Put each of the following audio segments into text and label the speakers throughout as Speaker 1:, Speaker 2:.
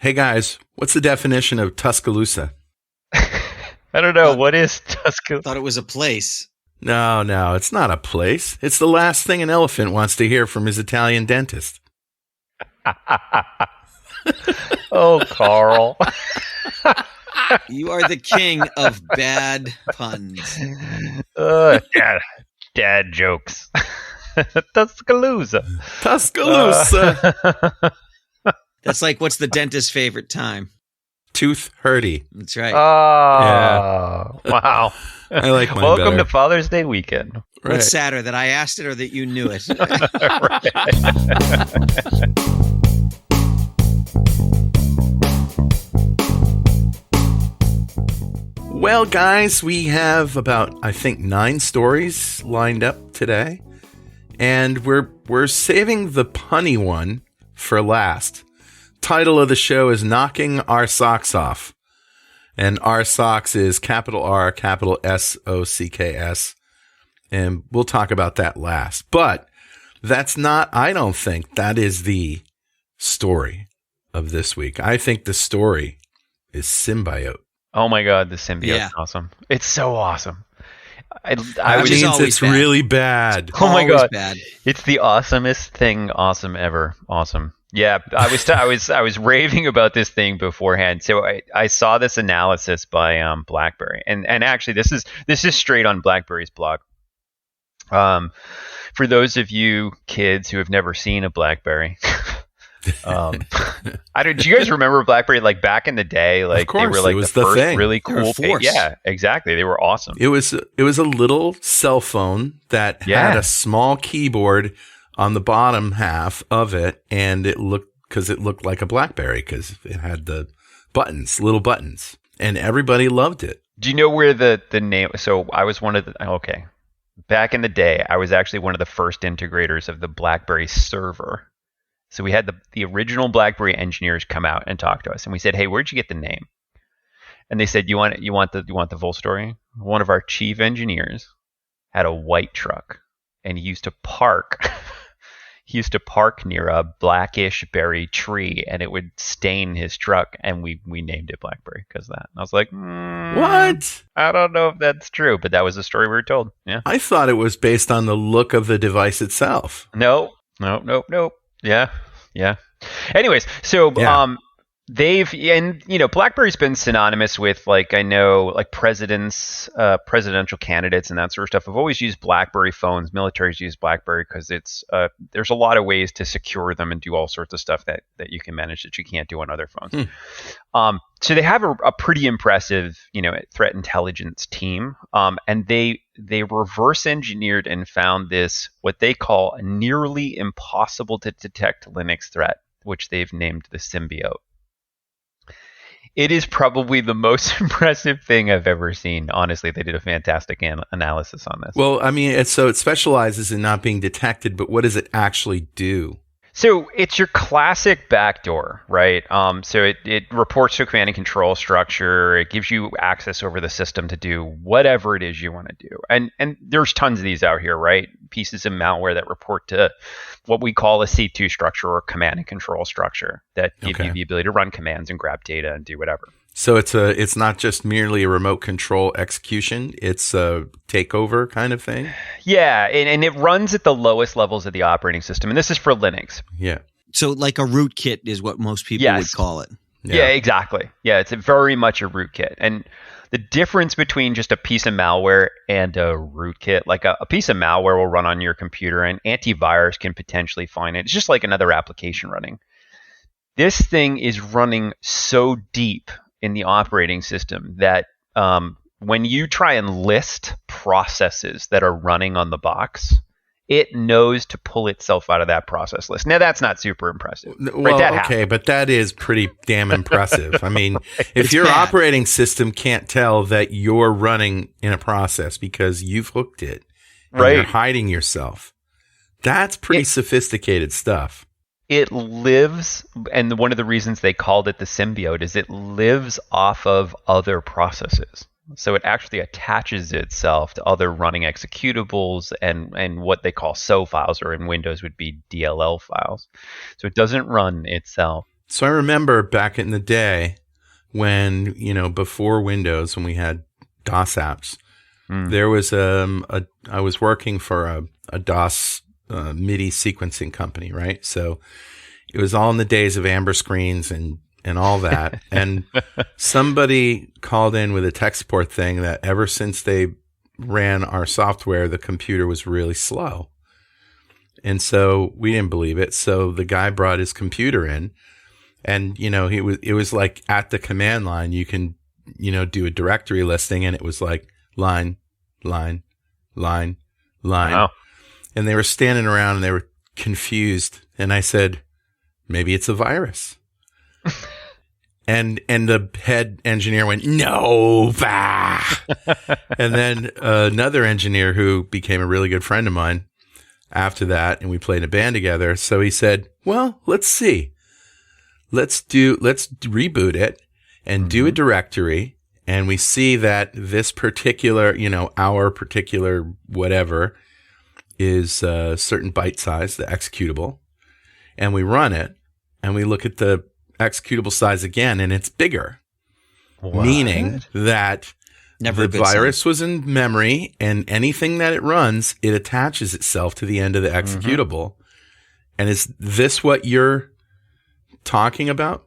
Speaker 1: Hey guys, what's the definition of Tuscaloosa?
Speaker 2: I don't know. What is Tuscaloosa?
Speaker 3: Thought it was a place.
Speaker 1: No, it's not a place. It's the last thing an elephant wants to hear from his Italian dentist.
Speaker 2: Oh, Carl.
Speaker 3: You are the king of bad puns.
Speaker 2: Dad jokes. Tuscaloosa.
Speaker 1: Tuscaloosa.
Speaker 3: That's like, what's the dentist's favorite time?
Speaker 1: Tooth hurty.
Speaker 3: That's right.
Speaker 2: Oh, yeah. Wow.
Speaker 1: I like mine
Speaker 2: Welcome
Speaker 1: better.
Speaker 2: to Father's Day weekend.
Speaker 1: Right.
Speaker 3: What's sadder, that I asked it or that you knew it?
Speaker 1: Well, guys, we have about, I think, 9 stories lined up today. And we're saving the punny one for last. Title of the show is Knocking Our Socks Off. And RSocks is capital R, capital SOCKS. And we'll talk about that last. But that's not, I don't think that is the story of this week. I think the story is Symbiote.
Speaker 2: Oh my God, the symbiote
Speaker 3: Yeah.
Speaker 2: is awesome. It's so awesome.
Speaker 1: That
Speaker 3: Which is
Speaker 1: means
Speaker 3: always
Speaker 1: it's
Speaker 3: bad.
Speaker 1: really bad.
Speaker 2: Oh my
Speaker 3: Always
Speaker 2: God.
Speaker 3: bad.
Speaker 2: It's the awesomest thing awesome ever. Awesome. Yeah, I was raving about this thing beforehand. So I saw this analysis by Blackberry, and actually this is straight on Blackberry's blog. For those of you kids who have never seen a Blackberry, do you guys remember Blackberry like back in the day? Like,
Speaker 1: Of course,
Speaker 2: they were like
Speaker 1: it was
Speaker 2: the
Speaker 1: the
Speaker 2: first
Speaker 1: thing.
Speaker 2: really
Speaker 3: They were
Speaker 2: cool.
Speaker 3: force.
Speaker 2: Yeah, exactly. They were awesome.
Speaker 1: It was a little cell phone that had a small keyboard on the bottom half of it, and it looked like a BlackBerry because it had the little buttons, and everybody loved it.
Speaker 2: Do you know where the name? So I was one of the back in the day, I was actually one of the first integrators of the BlackBerry server. So we had the original BlackBerry engineers come out and talk to us, and we said, "Hey, where'd you get the name?" And they said, "You want the full story?" One of our chief engineers had a white truck, and he used to park. He used to park near a blackish berry tree, and it would stain his truck, and we named it Blackberry because of that. And I was like,
Speaker 1: What?
Speaker 2: I don't know if that's true, but that was the story we were told. Yeah.
Speaker 1: I thought it was based on the look of the device itself.
Speaker 2: Nope. Yeah. Anyways, so
Speaker 1: Yeah.
Speaker 2: BlackBerry's been synonymous with presidential candidates and that sort of stuff. I've always used BlackBerry phones. Militaries use BlackBerry because it's there's a lot of ways to secure them and do all sorts of stuff that you can manage that you can't do on other phones. So they have a pretty impressive threat intelligence team, and they reverse engineered and found this what they call a nearly impossible to detect Linux threat, which they've named the Symbiote. It is probably the most impressive thing I've ever seen. Honestly, they did a fantastic analysis on this.
Speaker 1: Well, I mean, it specializes in not being detected, but what does it actually do?
Speaker 2: So it's your classic backdoor, right? So it reports to a command and control structure. It gives you access over the system to do whatever it is you want to do. And there's tons of these out here, right? Pieces of malware that report to what we call a C2 structure or command and control structure that give you the ability to run commands and grab data and do whatever.
Speaker 1: So it's not just merely a remote control execution, it's a takeover kind of thing?
Speaker 2: Yeah, and it runs at the lowest levels of the operating system, and this is for Linux.
Speaker 1: Yeah.
Speaker 3: So like a rootkit is what most people would call it.
Speaker 2: Yeah, exactly. Yeah, it's very much a rootkit. And the difference between just a piece of malware and a rootkit, like a piece of malware will run on your computer and antivirus can potentially find it. It's just like another application running. This thing is running so deep in the operating system that when you try and list processes that are running on the box, it knows to pull itself out of that process list. Now, that's not super impressive.
Speaker 1: Well,
Speaker 2: right?
Speaker 1: okay, but that is pretty damn impressive. I mean, if
Speaker 3: It's
Speaker 1: your
Speaker 3: bad.
Speaker 1: operating system can't tell that you're running in a process because you've hooked it, and you're
Speaker 2: Right.
Speaker 1: hiding yourself, that's pretty sophisticated stuff.
Speaker 2: It lives, and one of the reasons they called it the symbiote is it lives off of other processes. So it actually attaches itself to other running executables and what they call SO files, or in Windows would be DLL files. So it doesn't run itself.
Speaker 1: So I remember back in the day when, before Windows, when we had DOS apps, there was I was working for a DOS MIDI sequencing company, right? So it was all in the days of amber screens and all that. And somebody called in with a tech support thing that ever since they ran our software, the computer was really slow. And so we didn't believe it. So the guy brought his computer in, and, it was like at the command line, you can, do a directory listing, and it was like line, line, line, line.
Speaker 2: Wow.
Speaker 1: And they were standing around and they were confused. And I said, maybe it's a virus. And the head engineer went, no, bah. And then another engineer who became a really good friend of mine after that, and we played in a band together. So he said, well, let's see. Let's reboot it and do a directory. And we see that this particular, our particular whatever is a certain byte size, the executable. And we run it and we look at the executable size again, and it's bigger.
Speaker 2: What?
Speaker 1: Meaning that
Speaker 3: Never
Speaker 1: the virus was in memory, and anything that it runs, it attaches itself to the end of the executable. And is this what you're talking about?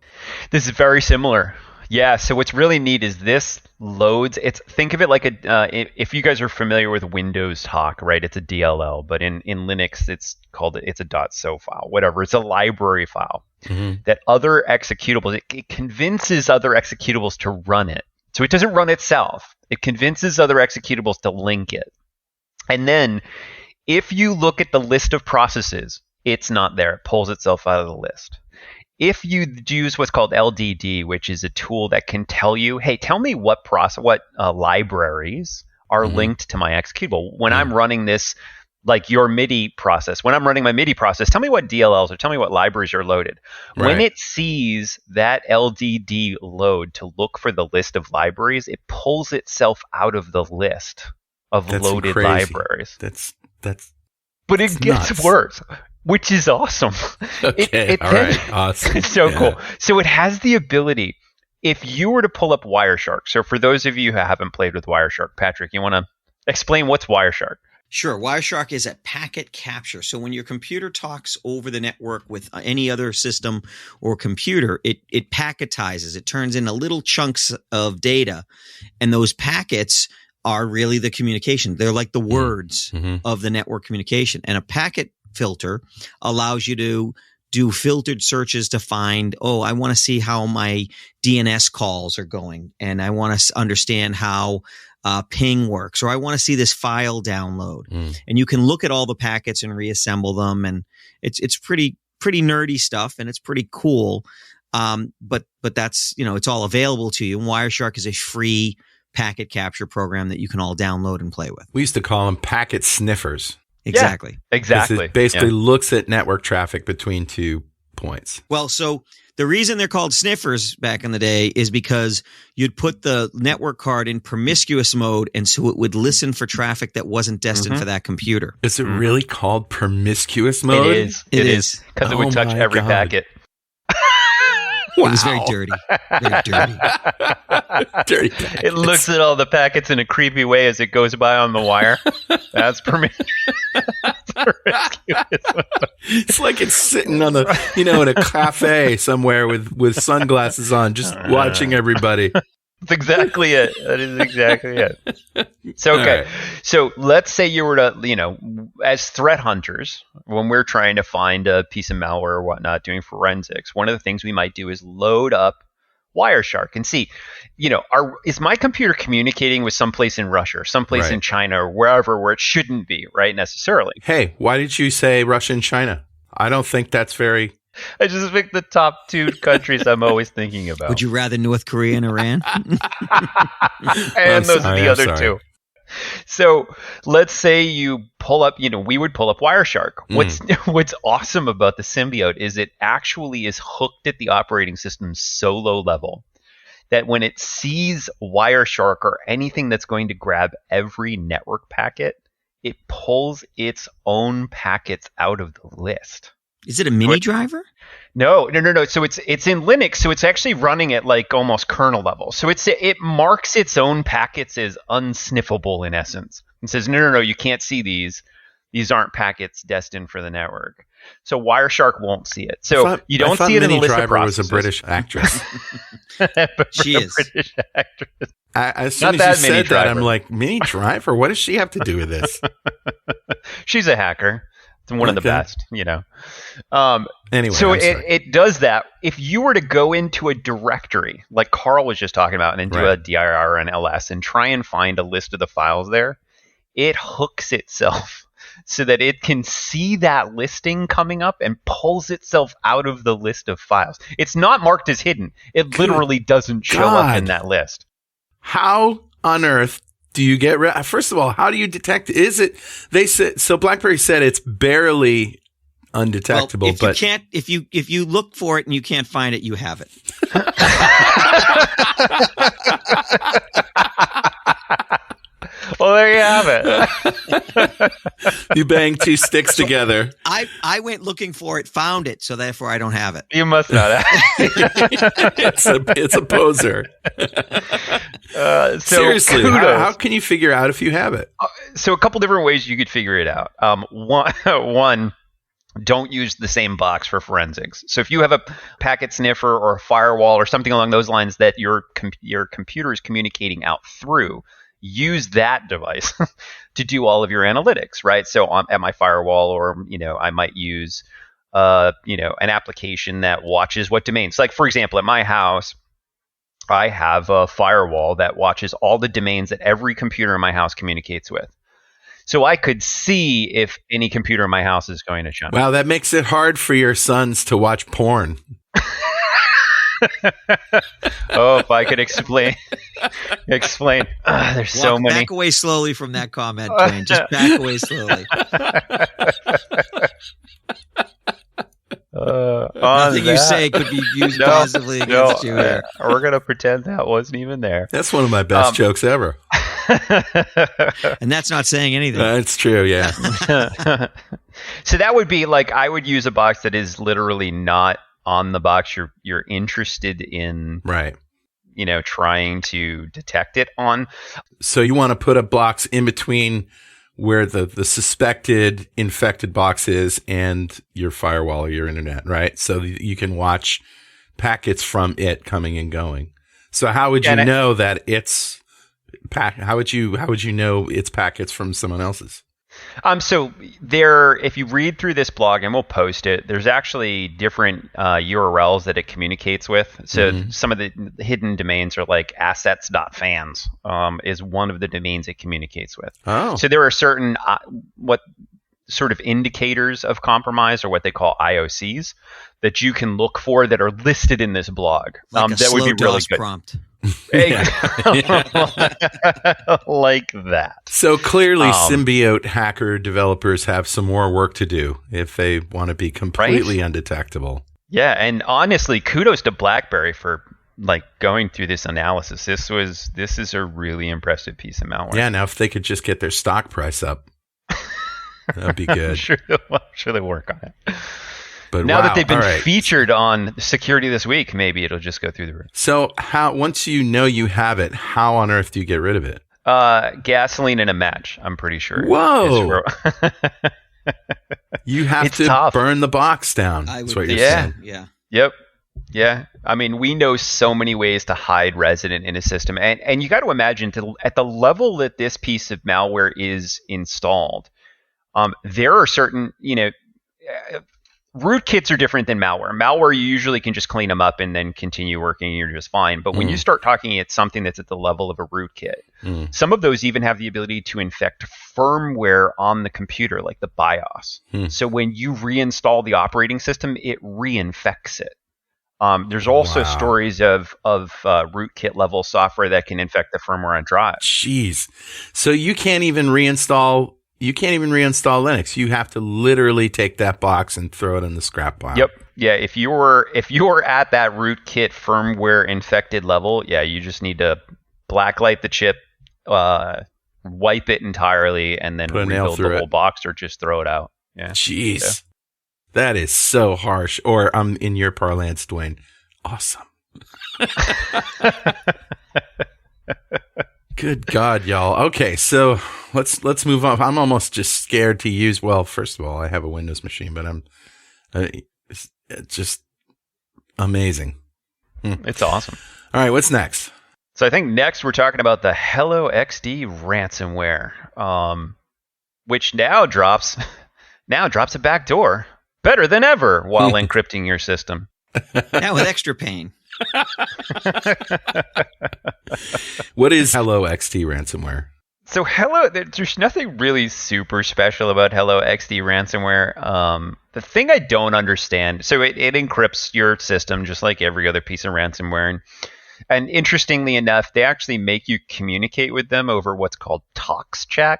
Speaker 2: This is very similar. Yeah. So what's really neat is this loads. Think of it like if you guys are familiar with Windows Talk, right? It's a DLL, but in Linux, it's a .so file, whatever. It's a library file that other executables, it convinces other executables to run it. So it doesn't run itself. It convinces other executables to link it. And then if you look at the list of processes, it's not there. It pulls itself out of the list. If you use what's called LDD, which is a tool that can tell you, hey, tell me what libraries are linked to my executable. When I'm running this, like your MIDI process, when I'm running my MIDI process, tell me what DLLs or tell me what libraries are loaded. Right. When it sees that LDD load to look for the list of libraries, it pulls itself out of the list of loaded
Speaker 1: crazy.
Speaker 2: Libraries.
Speaker 1: But
Speaker 2: it gets worse. Which is awesome.
Speaker 1: Okay, all right, awesome.
Speaker 2: It's so cool. So it has the ability, if you were to pull up Wireshark, so for those of you who haven't played with Wireshark, Patrick, you want to explain what's Wireshark?
Speaker 3: Sure. Wireshark is a packet capture. So when your computer talks over the network with any other system or computer, it packetizes. It turns into little chunks of data, and those packets are really the communication. They're like the words of the network communication. And a packet filter allows you to do filtered searches to find, I want to see how my DNS calls are going, and I want to understand how ping works, or I want to see this file download. And you can look at all the packets and reassemble them, and it's pretty nerdy stuff, and it's pretty cool. But that's, it's all available to you. And Wireshark is a free packet capture program that you can all download and play with.
Speaker 1: We used to call them packet sniffers.
Speaker 3: Exactly.
Speaker 2: Yeah, exactly.
Speaker 1: It basically looks at network traffic between 2 points.
Speaker 3: Well, so the reason they're called sniffers back in the day is because you'd put the network card in promiscuous mode, and so it would listen for traffic that wasn't destined for that computer.
Speaker 1: Is it really called promiscuous mode?
Speaker 2: It is. It is. Because it would touch every packet.
Speaker 3: Wow. It was very dirty. Very dirty.
Speaker 1: Dirty packets.
Speaker 2: It looks at all the packets in a creepy way as it goes by on the wire. That's promiscuous.
Speaker 1: It's like it's sitting on the, in a cafe somewhere with sunglasses on, just watching everybody.
Speaker 2: That's exactly it. That is exactly it. So, okay. Right. So let's say you were to, as threat hunters, when we're trying to find a piece of malware or whatnot, doing forensics, one of the things we might do is load up Wireshark and see, is my computer communicating with someplace in Russia or someplace in China or wherever where it shouldn't be, right, necessarily.
Speaker 1: Hey, why did you say Russia and China? I don't think that's very...
Speaker 2: I just picked the top 2 countries I'm always thinking about.
Speaker 3: Would you rather North Korea and Iran?
Speaker 2: And those are the other 2. So let's say you pull up, we would pull up Wireshark. What's awesome about the Symbiote is it actually is hooked at the operating system so low level that when it sees Wireshark or anything that's going to grab every network packet, it pulls its own packets out of the list.
Speaker 3: Is it a mini driver?
Speaker 2: No. So it's in Linux, so it's actually running at like almost kernel level. So it marks its own packets as unsniffable in essence, and says no, you can't see these. These aren't packets destined for the network. So Wireshark won't see it. So you don't see it in the list of processes.
Speaker 1: Was a British actress.
Speaker 3: She is.
Speaker 2: British actress.
Speaker 1: As soon as you said that, I'm like, Mini Driver? What does she have to do with this?
Speaker 2: She's a hacker. It's one of the best,
Speaker 1: Anyway,
Speaker 2: so it does that. If you were to go into a directory, like Carl was just talking about, and then do a dir and ls and try and find a list of the files there, it hooks itself so that it can see that listing coming up and pulls itself out of the list of files. It's not marked as hidden. It literally doesn't show up in that list.
Speaker 1: How on earth do you get first of all, how do you detect? Is it, they said, so BlackBerry said it's barely undetectable,
Speaker 3: well, if you look for it and you can't find it, you have it.
Speaker 2: Well, there you have it.
Speaker 1: You bang two sticks together.
Speaker 3: I went looking for it, found it, so therefore I don't have it.
Speaker 2: You must not have it.
Speaker 1: It's a poser. Seriously, how can you figure out if you have it?
Speaker 2: So a couple different ways you could figure it out. One, don't use the same box for forensics. So if you have a packet sniffer or a firewall or something along those lines that your computer is communicating out through, use that device to do all of your analytics, right? So at my firewall, or I might use an application that watches what domains. Like for example, at my house, I have a firewall that watches all the domains that every computer in my house communicates with. So I could see if any computer in my house is going to shut down.
Speaker 1: Wow, that makes it hard for your sons to watch porn.
Speaker 2: Oh, if I could explain. There's so many.
Speaker 3: Back away slowly from that comment, Dwayne. Just back away slowly. Nothing you say could be used positively against you here.
Speaker 2: We're going to pretend that wasn't even there.
Speaker 1: That's one of my best jokes ever.
Speaker 3: And that's not saying anything.
Speaker 1: That's true, yeah.
Speaker 2: So that would be like, I would use a box that is literally not on the box you're interested in,
Speaker 1: right?
Speaker 2: Trying to detect it on.
Speaker 1: So you want to put a box in between where the suspected infected box is and your firewall or your internet, right? So you can watch packets from it coming and going. So how would you know that it's how would you know it's packets from someone else's?
Speaker 2: So if you read through this blog, and we'll post it, there's actually different URLs that it communicates with. So some of the hidden domains are like assets.fans is one of the domains it communicates with.
Speaker 1: Oh.
Speaker 2: So there are certain what sort of indicators of compromise, or what they call IOCs, that you can look for that are listed in this blog.
Speaker 3: Like a
Speaker 2: that would be really good.
Speaker 3: Prompt.
Speaker 2: Like that.
Speaker 1: So clearly Symbiote hacker developers have some more work to do if they want to be completely undetectable.
Speaker 2: Yeah, and honestly, kudos to BlackBerry for going through this analysis. This is a really impressive piece of malware.
Speaker 1: Yeah, now if they could just get their stock price up, that'd be good.
Speaker 2: I'm sure they'll work on it.
Speaker 1: But
Speaker 2: now that they've been featured on Security This Week, maybe it'll just go through the roof.
Speaker 1: So once you know you have it, how on earth do you get rid of it?
Speaker 2: Gasoline in a match, I'm pretty sure.
Speaker 1: Whoa! You have to burn the box down. That's what you're saying.
Speaker 3: Yeah.
Speaker 2: Yep. Yeah. I mean, we know so many ways to hide resident in a system. And you got to imagine at the level that this piece of malware is installed, there are certain, rootkits are different than malware. Malware, you usually can just clean them up and then continue working and you're just fine. But when you start talking at something that's at the level of a rootkit, some of those even have the ability to infect firmware on the computer, like the BIOS. So when you reinstall the operating system, it reinfects it. There's also stories of rootkit level software that can infect the firmware on drive.
Speaker 1: Jeez. So you can't even reinstall Linux. You have to literally take that box and throw it in the scrap pile.
Speaker 2: Yep. Yeah. If you're at that rootkit firmware infected level, yeah, you just need to blacklight the chip, wipe it entirely, and then rebuild the whole box, or just throw it out. Yeah.
Speaker 1: Jeez. That is so harsh. Or in your parlance, Dwayne, awesome. Good God, y'all. Okay, so let's move on. I'm almost just scared to use. Well, first of all, I have a Windows machine, but it's just amazing.
Speaker 2: It's awesome.
Speaker 1: All right, what's next?
Speaker 2: So I think next we're talking about the HelloXD ransomware, which now drops a backdoor better than ever while encrypting your system.
Speaker 3: Now with extra pain.
Speaker 1: What is HelloXD ransomware?
Speaker 2: So there's nothing really super special about HelloXD ransomware. The thing I don't understand, so it encrypts your system just like every other piece of ransomware. And interestingly enough, they actually make you communicate with them over what's called Tox chat,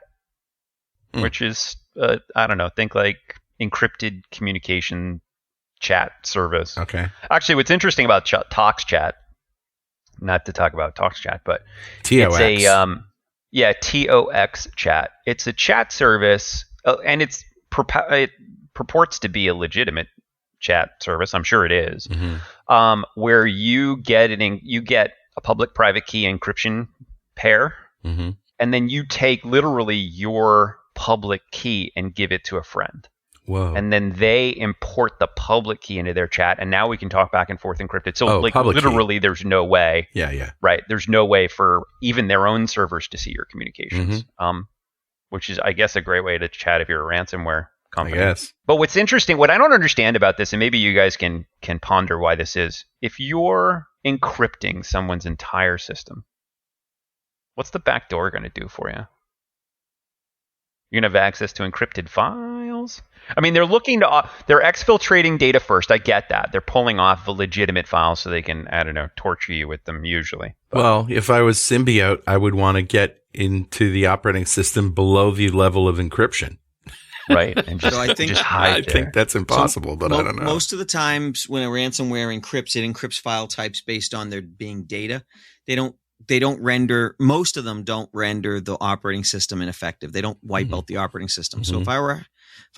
Speaker 2: which is, I don't know, think like encrypted communication chat service.
Speaker 1: Okay.
Speaker 2: Actually, what's interesting about Tox chat, not to talk about Tox chat, but
Speaker 1: TOX.
Speaker 2: It's TOX chat. It's a chat service, and it purports to be a legitimate chat service. I'm sure it is.
Speaker 1: Mm-hmm.
Speaker 2: Where you get a public-private key encryption pair,
Speaker 1: mm-hmm.
Speaker 2: and then you take literally your public key and give it to a friend.
Speaker 1: Whoa.
Speaker 2: And then they import the public key into their chat, and now we can talk back and forth encrypted. So literally, there's no way.
Speaker 1: Yeah.
Speaker 2: Right. There's no way for even their own servers to see your communications.
Speaker 1: Mm-hmm.
Speaker 2: Which is, I guess, a great way to chat if you're a ransomware company.
Speaker 1: I guess.
Speaker 2: But what's interesting, what I don't understand about this, and maybe you guys can ponder why this is, if you're encrypting someone's entire system, what's the back door going to do for you? You're going to have access to encrypted files? I mean, they're exfiltrating data first. I get that. They're pulling off the legitimate files so they can, I don't know, torture you with them usually. But,
Speaker 1: well, if I was Symbiote, I would want to get into the operating system below the level of encryption.
Speaker 2: Right. And just,
Speaker 3: So I think-
Speaker 2: just hide
Speaker 1: I think that's impossible, but I don't know.
Speaker 3: Most of the times when a ransomware encrypts, it encrypts file types based on there being data. They don't render, most of them don't render the operating system ineffective. They don't wipe out the operating system. So if I were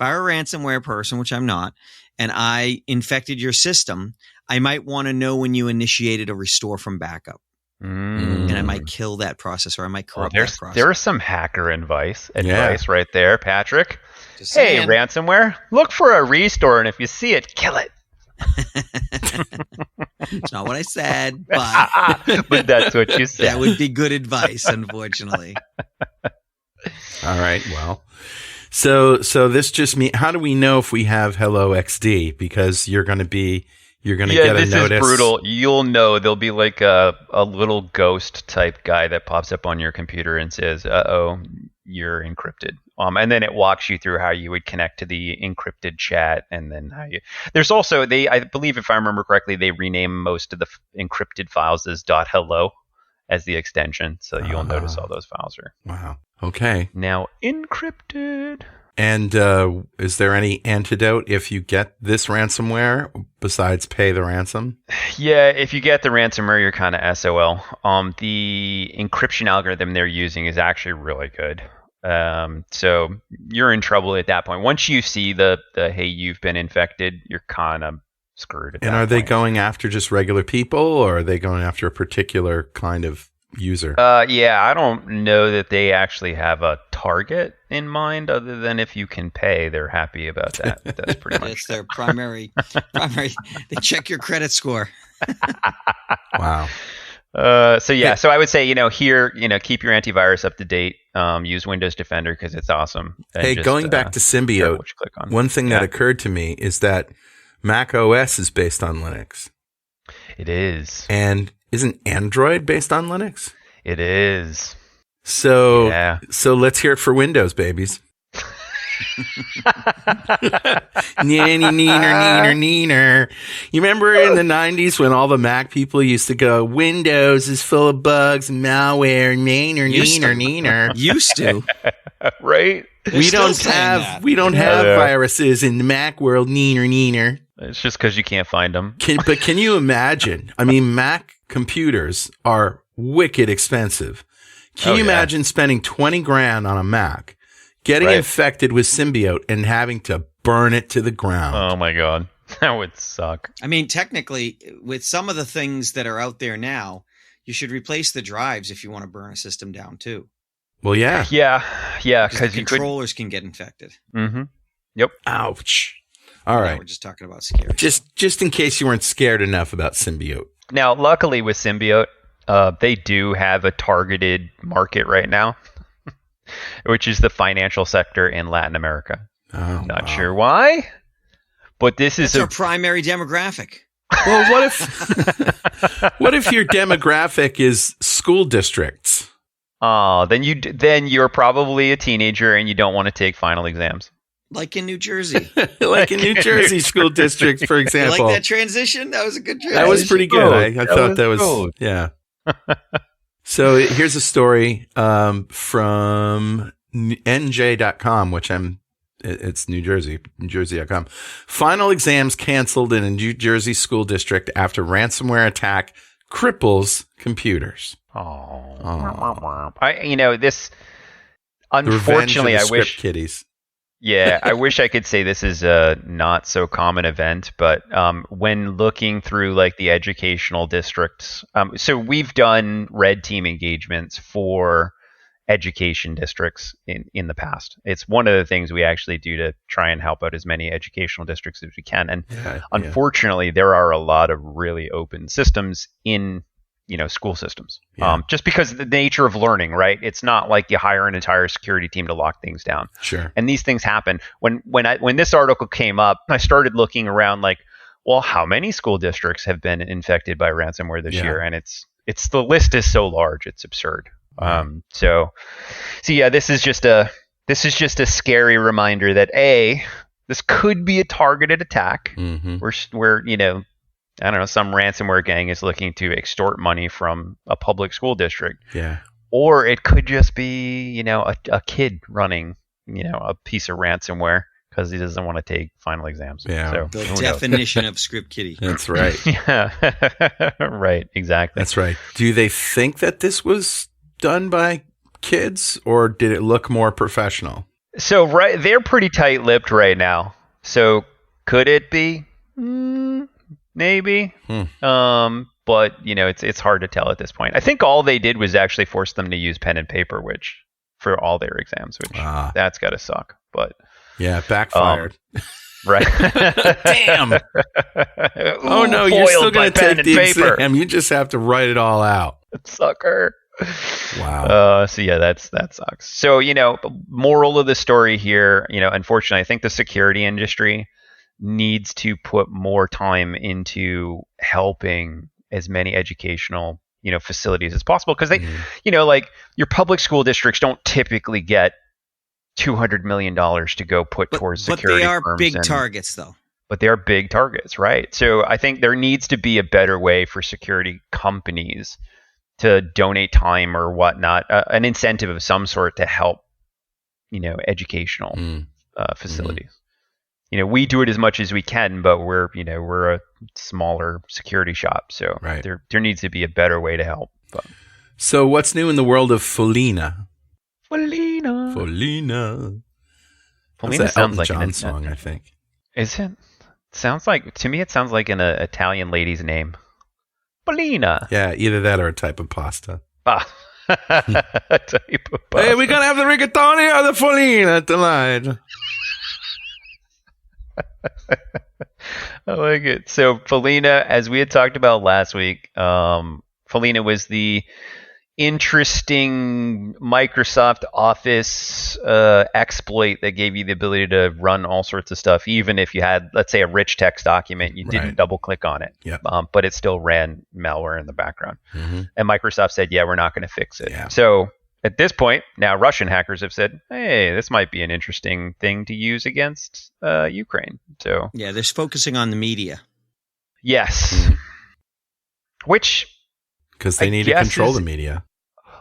Speaker 3: a ransomware person, which I'm not, and I infected your system, I might want to know when you initiated a restore from backup. And I might kill that process, or I might corrupt that process.
Speaker 2: There's some hacker advice right there, Patrick.
Speaker 3: Just
Speaker 2: Hey,
Speaker 3: saying.
Speaker 2: ransomware, look for a restore, and if you see it, kill it.
Speaker 3: It's not what I said, but
Speaker 2: But that's what you said.
Speaker 3: that would be good advice, unfortunately.
Speaker 1: All right. Well, so this just means, how do we know if we have HelloXD? Because you're going to get a notice.
Speaker 2: This is brutal. You'll know. There'll be like a little ghost type guy that pops up on your computer and says, "Uh-oh, you're encrypted." And then it walks you through how you would connect to the encrypted chat, and then how you. There's also I believe, if I remember correctly, they rename most of the encrypted files as .hello as the extension, so you'll notice all those files are
Speaker 1: Wow. Okay.
Speaker 2: now encrypted.
Speaker 1: And is there any antidote if you get this ransomware besides pay the ransom?
Speaker 2: Yeah, if you get the ransomware, you're kind of SOL. The encryption algorithm they're using is actually really good. So you're in trouble at that point. Once you see the hey, you've been infected, you're kind of screwed at that
Speaker 1: And are they
Speaker 2: point.
Speaker 1: going after just regular people, or are they going after a particular kind of user?
Speaker 2: Yeah, I don't know that they actually have a target in mind, other than if you can pay, they're happy about that. That's pretty much
Speaker 3: It's their primary. They check your credit score.
Speaker 1: Wow.
Speaker 2: So I would say, keep your antivirus up to date. Use Windows Defender because it's awesome. And
Speaker 1: Hey,
Speaker 2: just,
Speaker 1: going back to
Speaker 2: careful
Speaker 1: Symbiote,
Speaker 2: what you click on.
Speaker 1: one thing that occurred to me is that Mac OS is based on Linux.
Speaker 2: It is.
Speaker 1: And isn't Android based on Linux?
Speaker 2: It is.
Speaker 1: So,
Speaker 2: Yeah.
Speaker 1: so let's hear it for Windows, babies. Neener. You remember in the 90s when all the Mac people used to go, Windows is full of bugs and malware, neener.
Speaker 3: Used to.
Speaker 2: Right?
Speaker 1: We don't
Speaker 3: still saying
Speaker 1: have
Speaker 3: that.
Speaker 2: Yeah.
Speaker 1: viruses in the Mac world, neener.
Speaker 2: It's just because you can't find them.
Speaker 1: But can you imagine? I mean, Mac computers are wicked expensive. Can you imagine spending $20,000 on a Mac, getting
Speaker 2: Right.
Speaker 1: infected with Symbiote, and having to burn it to the ground.
Speaker 2: Oh my God. That would suck.
Speaker 3: I mean, technically, with some of the things that are out there now, you should replace the drives if you want to burn a system down too.
Speaker 1: Well, yeah.
Speaker 2: Yeah.
Speaker 3: Because the controllers can get infected.
Speaker 2: Mm-hmm. Yep.
Speaker 1: Ouch. All
Speaker 3: Now
Speaker 1: right.
Speaker 3: we're just talking about scary.
Speaker 1: Just in case you weren't scared enough about Symbiote.
Speaker 2: Now, luckily with Symbiote, they do have a targeted market right now, which is the financial sector in Latin America.
Speaker 1: Oh,
Speaker 2: Not sure why, but this is
Speaker 3: That's our primary demographic.
Speaker 1: Well, what if your demographic is school districts?
Speaker 2: Oh, then you're probably a teenager and you don't want to take final exams.
Speaker 3: Like in New Jersey.
Speaker 1: Like in New Jersey school districts, for
Speaker 3: You
Speaker 1: example.
Speaker 3: like that transition? That was a good transition.
Speaker 1: That was pretty good. I thought that was
Speaker 2: gold.
Speaker 1: yeah. So here's a story from NJ.com, which it's New Jersey, NewJersey.com. Final exams canceled in a New Jersey school district after ransomware attack cripples computers.
Speaker 2: Oh. This.
Speaker 1: The revenge of
Speaker 2: Unfortunately,
Speaker 1: the
Speaker 2: I
Speaker 1: script
Speaker 2: wish.
Speaker 1: kiddies.
Speaker 2: Yeah, I wish I could say this is a not so common event, but when looking through like the educational districts, so we've done red team engagements for education districts in the past. It's one of the things we actually do to try and help out as many educational districts as we can. And unfortunately, there are a lot of really open systems in school systems. Just because of the nature of learning, right? It's not like you hire an entire security team to lock things down.
Speaker 1: Sure.
Speaker 2: And these things happen. When this article came up, I started looking around like, well, how many school districts have been infected by ransomware this year? And it's the list is so large, it's absurd. So yeah, this is just a scary reminder that this could be a targeted attack.
Speaker 1: Mm-hmm.
Speaker 2: Where I don't know, some ransomware gang is looking to extort money from a public school district.
Speaker 1: Yeah.
Speaker 2: Or it could just be, a kid running, a piece of ransomware because he doesn't want to take final exams.
Speaker 1: Yeah.
Speaker 2: So,
Speaker 3: The definition of script kiddie.
Speaker 1: That's right.
Speaker 2: Yeah. Right. Exactly.
Speaker 1: That's right. Do they think that this was done by kids, or did it look more professional?
Speaker 2: So they're pretty tight-lipped right now. So could it be? Maybe. But it's hard to tell at this point. I think all they did was actually force them to use pen and paper, which for all their exams, which that's got to suck. But
Speaker 1: yeah, backfired.
Speaker 2: Right.
Speaker 1: Damn. Oh no, you're still going to take the exam. You just have to write it all out.
Speaker 2: Sucker.
Speaker 1: Wow.
Speaker 2: So yeah, that sucks. So moral of the story here, unfortunately, I think the security industry needs to put more time into helping as many educational facilities as possible, because they like your public school districts don't typically get $200 million to go put towards security.
Speaker 3: But they are
Speaker 2: firms
Speaker 3: big targets, though.
Speaker 2: But they are big targets, right? So I think there needs to be a better way for security companies to donate time or whatnot, an incentive of some sort to help educational facilities. We do it as much as we can, but we're a smaller security shop, so there needs to be a better way to help. But.
Speaker 1: So what's new in the world of Felina?
Speaker 2: Felina
Speaker 1: sounds like Elton John song, I think.
Speaker 2: Is it? Sounds like an Italian lady's name. Felina.
Speaker 1: Yeah, either that or a type of pasta.
Speaker 2: A type of pasta.
Speaker 1: Hey, we gonna have the rigatoni or the Felina tonight?
Speaker 2: I like it. So Felina, as we had talked about last week, Felina was the interesting Microsoft Office exploit that gave you the ability to run all sorts of stuff, even if you had, let's say, a rich text document, you didn't double click on it, but it still ran malware in the background. And Microsoft said, yeah, we're not going to fix it. So at this point, now Russian hackers have said, hey, this might be an interesting thing to use against Ukraine. So
Speaker 3: yeah, they're focusing on the media.
Speaker 2: Yes. Which...
Speaker 1: because they need to control the media.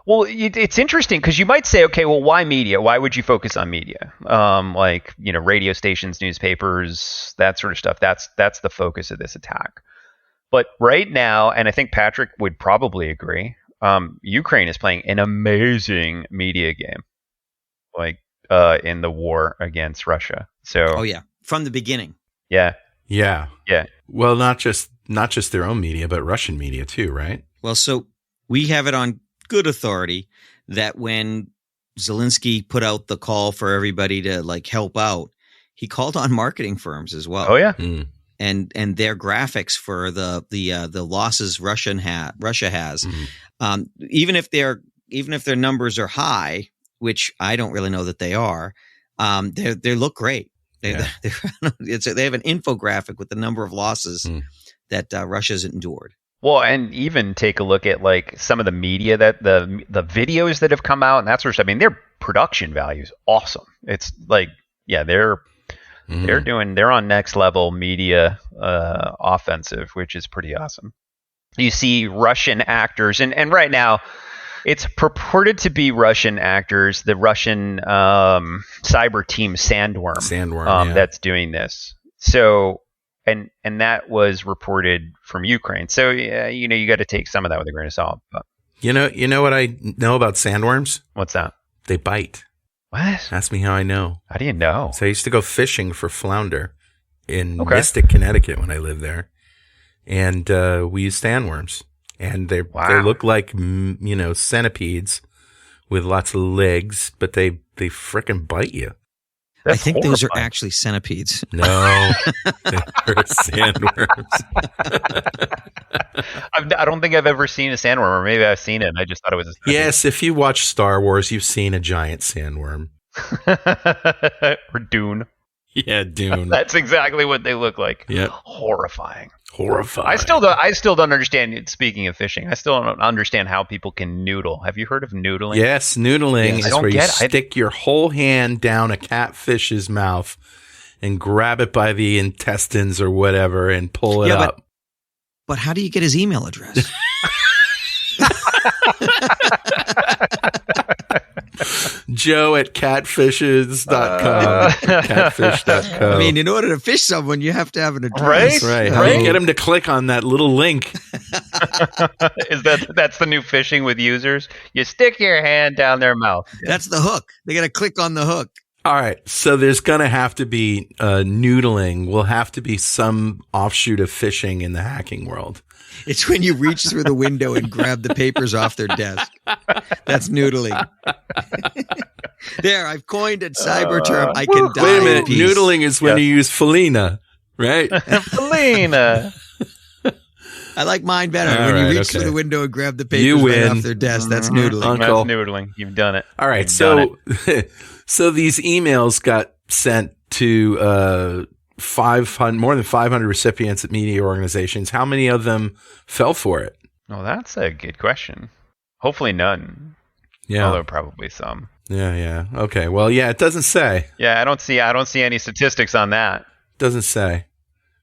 Speaker 2: Well, it's interesting because you might say, okay, well, why media? Why would you focus on media? Radio stations, newspapers, that sort of stuff. That's the focus of this attack. But right now, and I think Patrick would probably agree, Ukraine is playing an amazing media game, in the war against Russia. So,
Speaker 3: Oh yeah, from the beginning.
Speaker 2: yeah,
Speaker 1: Yeah.
Speaker 2: yeah.
Speaker 1: Well, not just their own media, but Russian media too, right?
Speaker 3: Well, so we have it on good authority that when Zelensky put out the call for everybody to like help out, he called on marketing firms as well.
Speaker 2: Oh yeah.
Speaker 1: Mm.
Speaker 3: And their graphics for the losses Russia has, even if their numbers are high, which I don't really know that they are, they look great. They have an infographic with the number of losses that Russia's endured.
Speaker 2: Well, and even take a look at like some of the media that the videos that have come out and that sort of stuff. I mean, their production value is awesome. It's like, yeah, they're on next level media offensive, which is pretty awesome. You see Russian actors, and right now it's purported to be Russian actors, the Russian cyber team Sandworm, that's doing this. So, and that was reported from Ukraine. So, you got to take some of that with a grain of salt. But.
Speaker 1: You know what I know about sandworms?
Speaker 2: What's that?
Speaker 1: They bite.
Speaker 2: What?
Speaker 1: Ask me how I know.
Speaker 2: How do you know?
Speaker 1: So I used to go fishing for flounder in Mystic, Connecticut when I lived there. And we used sandworms. And they look like, centipedes with lots of legs, but they frickin' bite you.
Speaker 2: That's
Speaker 3: I think
Speaker 2: horrifying.
Speaker 3: those are actually centipedes.
Speaker 1: No, they're sandworms.
Speaker 2: I don't think I've ever seen a sandworm, or maybe I've seen it and I just thought it was a sandworm.
Speaker 1: Yes, if you watch Star Wars, you've seen a giant sandworm.
Speaker 2: Or Dune.
Speaker 1: Yeah, Dune.
Speaker 2: That's exactly what they look like.
Speaker 1: Yep.
Speaker 2: Horrifying.
Speaker 1: Horrifying.
Speaker 2: I still don't understand. Speaking of fishing, I still don't understand how people can noodle. Have you heard of noodling?
Speaker 1: Yes, noodling is where you
Speaker 2: it.
Speaker 1: stick your whole hand down a catfish's mouth and grab it by the intestines or whatever and pull it up.
Speaker 3: But how do you get his email address?
Speaker 1: Joe at catfishes.com. Catfish.com.
Speaker 3: I mean, in order to fish someone, you have to have an address.
Speaker 1: Right. How do you get him to click on that little link?
Speaker 2: That's the new phishing with users? You stick your hand down their mouth.
Speaker 3: That's the hook. They got to click on the hook.
Speaker 1: All right. So there's going to have to be noodling. Will have to be some offshoot of phishing in the hacking world.
Speaker 3: It's when you reach through the window and grab the papers off their desk. That's noodling. There, I've coined a cyber term. I can die.
Speaker 1: Wait a minute.
Speaker 3: In peace.
Speaker 1: Noodling is when you use Felina, right?
Speaker 2: Felina.
Speaker 3: I like mine better.
Speaker 1: All
Speaker 3: when you
Speaker 1: right,
Speaker 3: reach through the window and grab the papers
Speaker 1: You
Speaker 3: right
Speaker 1: win.
Speaker 3: off their desk, that's noodling.
Speaker 1: Uncle.
Speaker 2: That's noodling. You've done it.
Speaker 1: All right.
Speaker 2: You've done
Speaker 1: So these emails got sent to 500, more than 500 recipients at media organizations. How many of them fell for it?
Speaker 2: Oh, that's a good question. Hopefully none.
Speaker 1: Yeah.
Speaker 2: Although probably some.
Speaker 1: Yeah. Okay. Well, yeah, it doesn't say.
Speaker 2: Yeah, I don't see any statistics on that.
Speaker 1: Doesn't say.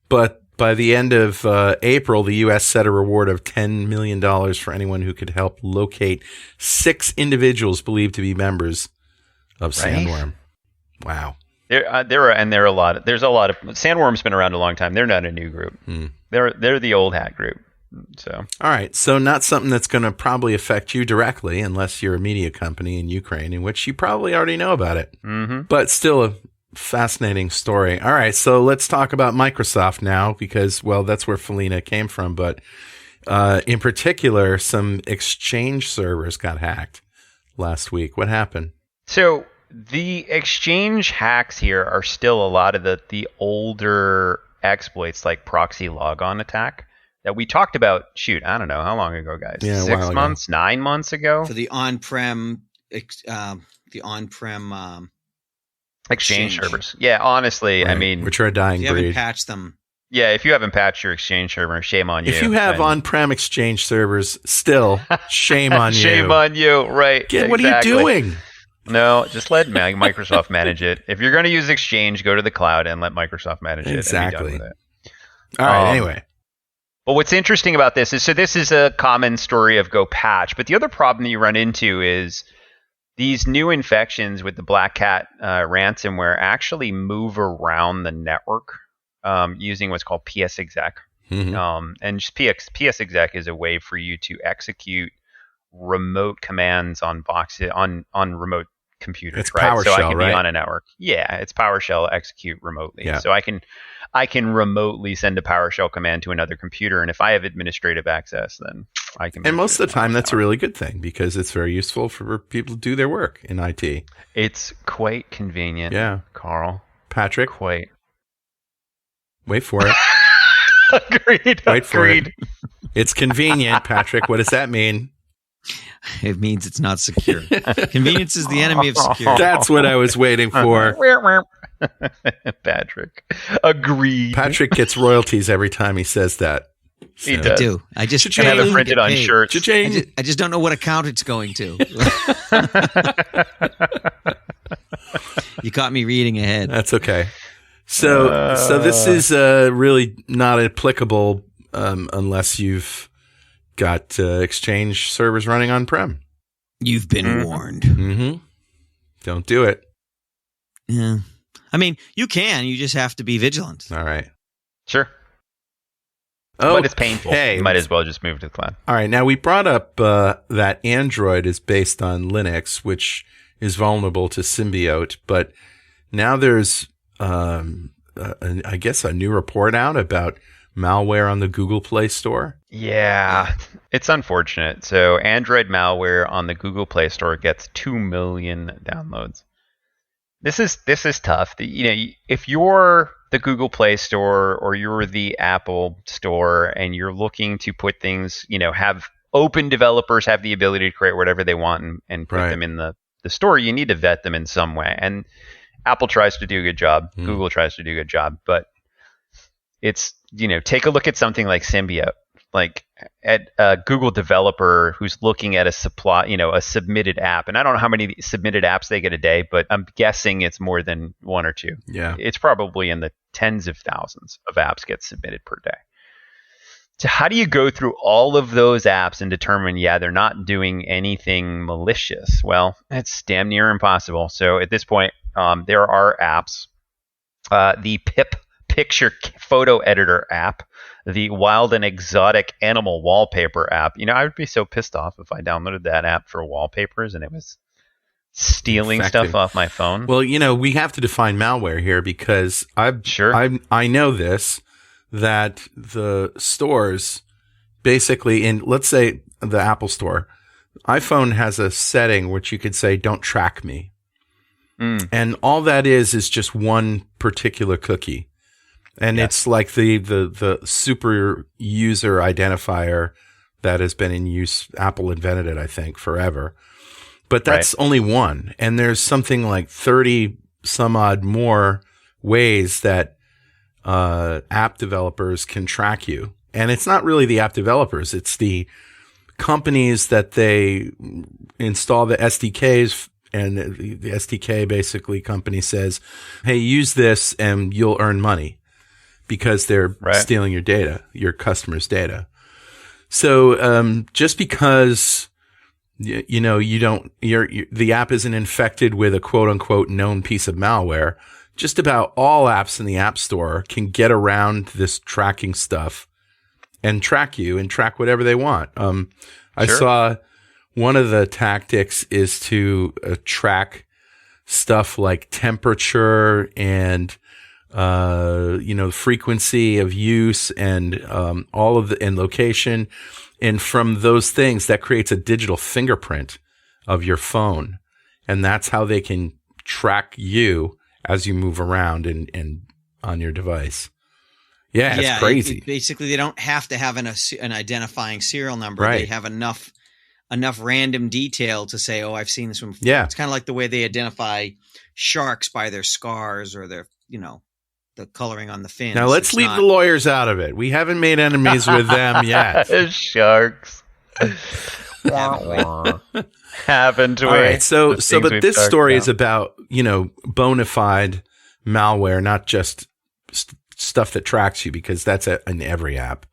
Speaker 1: But by the end of April, the U.S. set a reward of $10 million for anyone who could help locate 6 individuals believed to be members of Sandworm. Wow.
Speaker 2: There are a lot. There's a lot of Sandworm's been around a long time. They're not a new group. They're the old hat group. So
Speaker 1: all right. So not something that's going to probably affect you directly, unless you're a media company in Ukraine, in which you probably already know about it. Mm-hmm. But still a fascinating story. All right. So let's talk about Microsoft now, because that's where Felina came from. But in particular, some Exchange servers got hacked last week. What happened?
Speaker 2: So the Exchange hacks here are still a lot of the older exploits, like proxy logon attack that we talked about. Shoot, I don't know how long ago, guys.
Speaker 1: Yeah,
Speaker 2: 6 months, 9 months ago.
Speaker 3: For the on-prem,
Speaker 2: Exchange servers. Yeah, honestly,
Speaker 1: Right.
Speaker 2: I mean,
Speaker 1: which are a dying
Speaker 3: if you
Speaker 1: breed.
Speaker 3: haven't patched them.
Speaker 2: Yeah, if you haven't patched your Exchange server, shame on you.
Speaker 1: If you have on-prem Exchange servers, still shame on you.
Speaker 2: Shame on you, right?
Speaker 1: What are you doing?
Speaker 2: No, just let Microsoft manage it. If you're going to use Exchange, go to the cloud and let Microsoft manage
Speaker 1: Exactly.
Speaker 2: it. And be done with it.
Speaker 1: All right. Anyway.
Speaker 2: But what's interesting about this is, so this is a common story of go patch. But the other problem that you run into is these new infections with the Black Cat ransomware actually move around the network using what's called psexec.
Speaker 1: Mm-hmm.
Speaker 2: And just psexec is a way for you to execute remote commands on boxes on remote computers.
Speaker 1: It's
Speaker 2: right? So I
Speaker 1: PowerShell,
Speaker 2: can
Speaker 1: right?
Speaker 2: be on a network. Yeah, it's PowerShell execute remotely.
Speaker 1: Yeah.
Speaker 2: So I can remotely send a PowerShell command to another computer, and if I have administrative access, then I can.
Speaker 1: And most of the time, that's a
Speaker 2: network.
Speaker 1: really good thing because it's very useful for people to do their work in IT.
Speaker 2: It's quite convenient.
Speaker 1: Yeah.
Speaker 2: Carl.
Speaker 1: Patrick,
Speaker 2: Quite.
Speaker 1: wait for it.
Speaker 2: Agreed.
Speaker 1: Wait for
Speaker 2: Agreed.
Speaker 1: it. It's convenient, Patrick. What does that mean?
Speaker 3: It means it's not secure. Convenience is the enemy of security.
Speaker 1: That's what I was waiting for.
Speaker 2: Patrick. Agreed.
Speaker 1: Patrick gets royalties every time he says that.
Speaker 2: He
Speaker 3: I
Speaker 2: does.
Speaker 3: do. I just
Speaker 1: Cha-ching.
Speaker 2: And have it
Speaker 3: get
Speaker 2: printed on
Speaker 3: paid.
Speaker 2: shirts.
Speaker 1: Cha-ching.
Speaker 3: I just don't know what account it's going to. You caught me reading ahead.
Speaker 1: That's okay. So this is really not applicable unless you've got Exchange servers running on-prem.
Speaker 3: You've been warned.
Speaker 1: Mm-hmm. Don't do it.
Speaker 3: Yeah. I mean, you can. You just have to be vigilant.
Speaker 1: All right.
Speaker 2: Sure.
Speaker 1: Oh,
Speaker 2: But it's painful.
Speaker 1: Hey,
Speaker 2: You might as well just move to the cloud.
Speaker 1: all right. Now we brought up that Android is based on Linux, which is vulnerable to Symbiote, but now there's, I guess, a new report out about malware on the Google Play Store.
Speaker 2: Yeah, it's unfortunate. So Android malware on the Google Play Store gets 2 million downloads. This is tough. If you're the Google Play Store or you're the Apple Store and you're looking to put things, have open developers have the ability to create whatever they want and put
Speaker 1: Right.
Speaker 2: them in the store, you need to vet them in some way. And Apple tries to do a good job. Google tries to do a good job, but it's, take a look at something like Symbiote, like at a Google developer who's looking at a submitted app. And I don't know how many submitted apps they get a day, but I'm guessing it's more than one or two.
Speaker 1: Yeah.
Speaker 2: It's probably in the tens of thousands of apps get submitted per day. So how do you go through all of those apps and determine, they're not doing anything malicious? Well, it's damn near impossible. So at this point, there are apps, the Pip Picture Photo Editor app, the Wild and Exotic Animal Wallpaper app. I would be so pissed off if I downloaded that app for wallpapers and it was stealing
Speaker 1: Infecting.
Speaker 2: stuff off my phone.
Speaker 1: Well, we have to define malware here because I know this, that the stores basically let's say the Apple Store, iPhone has a setting which you could say, don't track me. And all that is just one particular cookie. And it's like the super user identifier that has been in use. Apple invented it, I think, forever. But that's only one. And there's something like 30 some odd more ways that app developers can track you. And it's not really the app developers. It's the companies that they install the SDKs, and the SDK basically company says, hey, use this and you'll earn money because they're stealing your data, your customers' data. So just because the app isn't infected with a quote unquote known piece of malware, just about all apps in the App Store can get around this tracking stuff and track you and track whatever they want. I saw one of the tactics is to track stuff like temperature and frequency of use and all of and location. And from those things, that creates a digital fingerprint of your phone. And that's how they can track you as you move around and on your device. Yeah, it's crazy.
Speaker 3: Basically, they don't have to have an identifying serial number.
Speaker 1: Right.
Speaker 3: They have enough random detail to say, oh, I've seen this one before.
Speaker 1: Yeah.
Speaker 3: It's kind of like the way they identify sharks by their scars or their, the coloring on the fins.
Speaker 1: Now let's leave the lawyers out of it. We haven't made enemies with them yet.
Speaker 2: Sharks. Haven't we?
Speaker 1: All right. But this story is about, bona fide malware, not just stuff that tracks you, because that's in every app.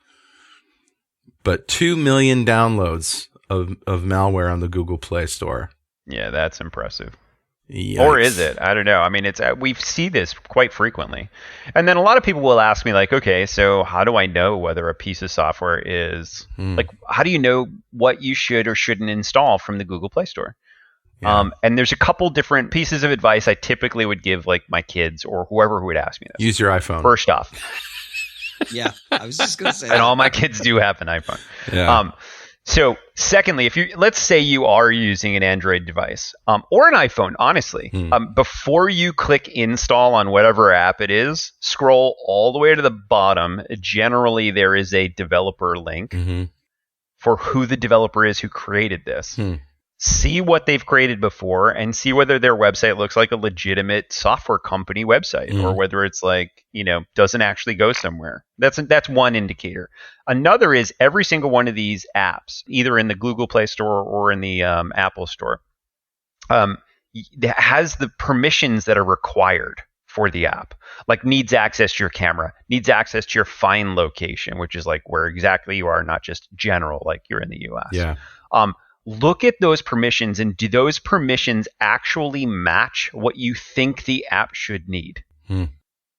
Speaker 1: But 2 million downloads of malware on the Google Play Store.
Speaker 2: Yeah, that's impressive.
Speaker 1: Yikes.
Speaker 2: Or is it? I don't know. I mean, we see this quite frequently. And then a lot of people will ask me, like, okay, so how do I know whether a piece of software is like, how do you know what you should or shouldn't install from the Google Play Store?
Speaker 1: Yeah.
Speaker 2: And there's a couple different pieces of advice I typically would give like my kids or whoever who would ask me this.
Speaker 1: Use your iPhone.
Speaker 2: First off.
Speaker 3: Yeah, I was just going to say
Speaker 2: And
Speaker 3: that.
Speaker 2: all my kids do have an iPhone.
Speaker 1: Yeah.
Speaker 2: So secondly, let's say you are using an Android device or an iPhone, honestly, before you click install on whatever app it is, scroll all the way to the bottom. Generally, there is a developer link for who the developer is who created this. See what they've created before and see whether their website looks like a legitimate software company website or whether it's like, doesn't actually go somewhere. That's one indicator. Another is every single one of these apps, either in the Google Play Store or in the Apple Store, has the permissions that are required for the app. Like needs access to your camera, needs access to your find location, which is like where exactly you are, not just general, like you're in the US.
Speaker 1: Yeah.
Speaker 2: Look at those permissions and do those permissions actually match what you think the app should need?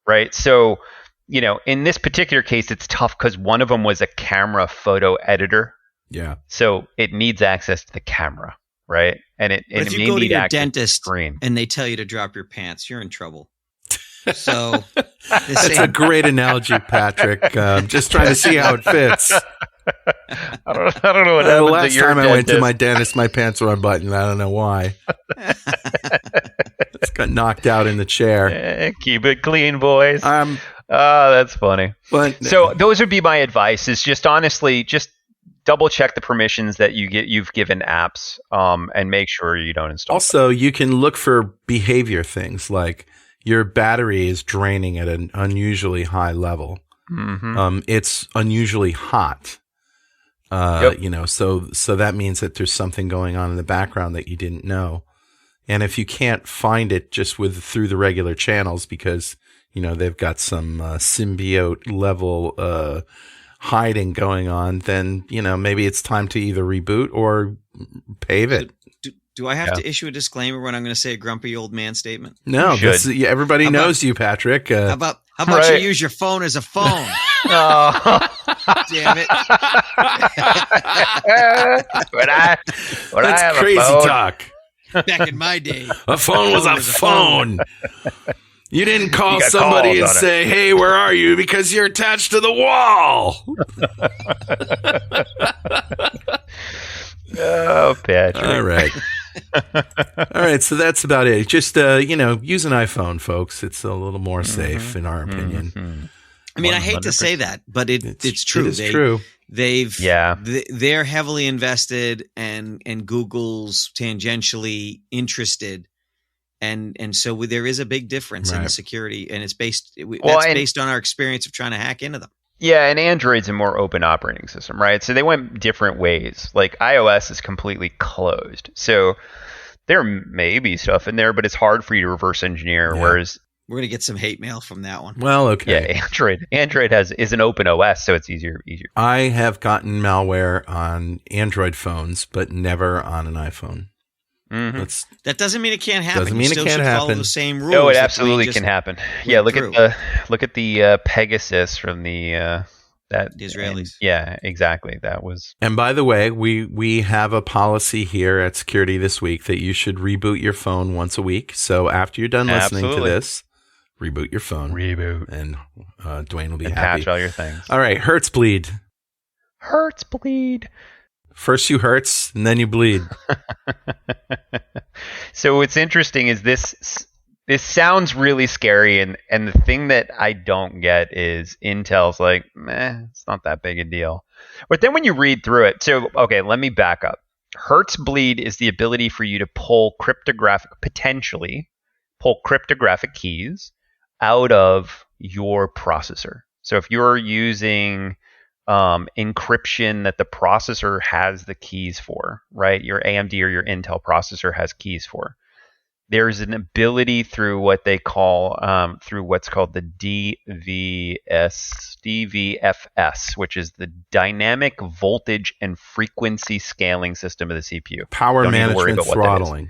Speaker 2: Right? So, in this particular case, it's tough because one of them was a camera photo editor.
Speaker 1: Yeah.
Speaker 2: So it needs access to the camera, right? And it
Speaker 3: But if you go to your dentist and they tell you to drop your pants, you're in trouble. So
Speaker 1: that's a great analogy, Patrick. Just trying to see how it fits.
Speaker 2: I don't know what
Speaker 1: the
Speaker 2: happened
Speaker 1: last
Speaker 2: to your
Speaker 1: time I went to
Speaker 2: dentist.
Speaker 1: my dentist, my pants were unbuttoned. I don't know why. Just got knocked out in the chair.
Speaker 2: Keep it clean, boys. That's funny.
Speaker 1: But
Speaker 2: So those would be my advice. Is just honestly, just double check the permissions that you've given apps, and make sure you don't install.
Speaker 1: Also, you can look for behavior things like your battery is draining at an unusually high level. It's unusually hot. So that means that there's something going on in the background that you didn't know. And if you can't find it just through the regular channels because, they've got some symbiote level hiding going on, then, maybe it's time to either reboot or pave it.
Speaker 3: Do I have to issue a disclaimer when I'm going to say a grumpy old man statement?
Speaker 1: No, everybody knows you, Patrick.
Speaker 3: How about you use your phone as a phone?
Speaker 2: Oh.
Speaker 3: Damn it.
Speaker 1: That's crazy talk.
Speaker 3: Back in my day.
Speaker 1: A phone was a phone. You didn't call somebody and say, hey, where are you? Because you're attached to the wall.
Speaker 2: Oh, Patrick.
Speaker 1: All right. All right. So that's about it. Just, use an iPhone, folks. It's a little more safe, in our opinion.
Speaker 3: I mean, 100%. I hate to say that, but it's true.
Speaker 1: It is true.
Speaker 3: They're heavily invested and Google's tangentially interested. And so there is a big difference in the security, and it's based on our experience of trying to hack into them.
Speaker 2: Yeah, and Android's a more open operating system, right? So they went different ways. Like iOS is completely closed. So there may be stuff in there, but it's hard for you to reverse engineer.
Speaker 1: Yeah.
Speaker 2: Whereas
Speaker 3: we're going to get some hate mail from that one.
Speaker 1: Well, okay.
Speaker 2: Yeah, Android is an open OS, so it's easier.
Speaker 1: I have gotten malware on Android phones, but never on an iPhone.
Speaker 3: That doesn't mean it can't happen.
Speaker 1: Doesn't mean
Speaker 3: you still
Speaker 1: it can't
Speaker 3: should
Speaker 1: happen.
Speaker 3: Follow the same rules.
Speaker 2: No, it absolutely can happen. Yeah, look
Speaker 3: through.
Speaker 2: at the Pegasus from the
Speaker 3: the Israelis.
Speaker 2: Yeah, exactly. That was.
Speaker 1: And by the way, we have a policy here at Security This Week that you should reboot your phone once a week. So after you're done listening to this, reboot your phone.
Speaker 2: Reboot.
Speaker 1: And Dwayne will be
Speaker 2: and
Speaker 1: happy.
Speaker 2: Patch all your things.
Speaker 1: All right, Hertzbleed.
Speaker 2: Hertzbleed.
Speaker 1: First you hurts, and then you bleed.
Speaker 2: So what's interesting is this sounds really scary, and the thing that I don't get is Intel's like, it's not that big a deal. But then when you read through it, so okay, let me back up. Hertzbleed is the ability for you to potentially pull cryptographic keys out of your processor. So if you're using encryption that the processor has the keys for, right? Your AMD or your Intel processor has keys for. There's an ability through what they call, through what's called the DVFS, which is the dynamic voltage and frequency scaling system of the CPU.
Speaker 1: Power management throttling.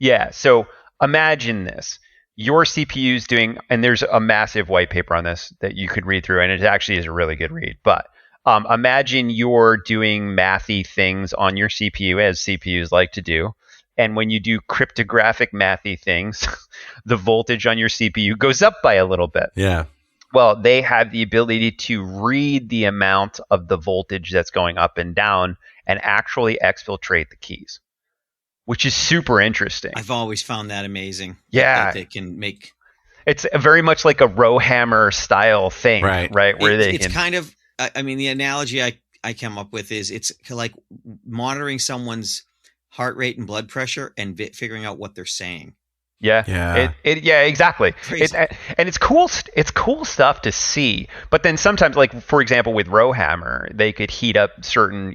Speaker 2: Yeah. So imagine this. Your CPU is doing, and there's a massive white paper on this that you could read through, and it actually is a really good read. But imagine you're doing mathy things on your CPU, as CPUs like to do, And when you do cryptographic mathy things, the voltage on your CPU goes up by a little bit.
Speaker 1: Yeah.
Speaker 2: Well, they have the ability to read the amount of the voltage that's going up and down and actually exfiltrate the keys, which is super interesting.
Speaker 3: I've always found that amazing.
Speaker 2: Yeah.
Speaker 3: That they can make.
Speaker 2: It's very much like a rowhammer style thing, right? Where
Speaker 3: it's kind of, I mean, the analogy I come up with is it's like monitoring someone's heart rate and blood pressure and figuring out what they're saying.
Speaker 2: Yeah. Yeah, exactly. And it's cool. It's cool stuff to see. But then sometimes, like for example, with Rowhammer, they could heat up certain,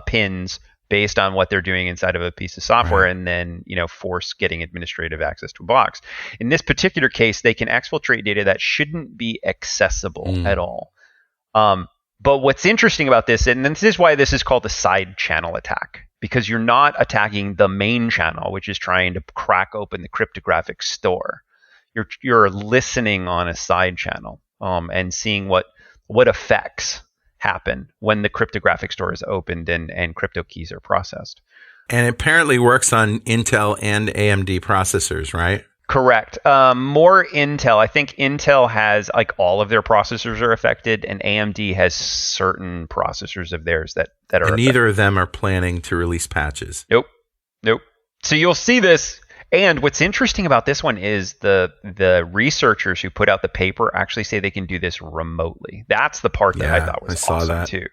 Speaker 2: pins based on what they're doing inside of a piece of software, right, and then force getting administrative access to a box. In this particular case, they can exfiltrate data that shouldn't be accessible at all. But what's interesting about this, and this is why this is called a side channel attack, because you're not attacking the main channel, which is trying to crack open the cryptographic store. You're listening on a side channel and seeing what effects happen when the cryptographic store is opened and crypto keys are processed.
Speaker 1: And it apparently works on Intel and AMD processors, right?
Speaker 2: Correct. More Intel. I think Intel has like all of their processors are affected, and AMD has certain processors of theirs that are affected.
Speaker 1: Neither of them are planning to release patches.
Speaker 2: Nope. So you'll see this. And what's interesting about this one is the researchers who put out the paper actually say they can do this remotely. That's the part that I thought was awesome too.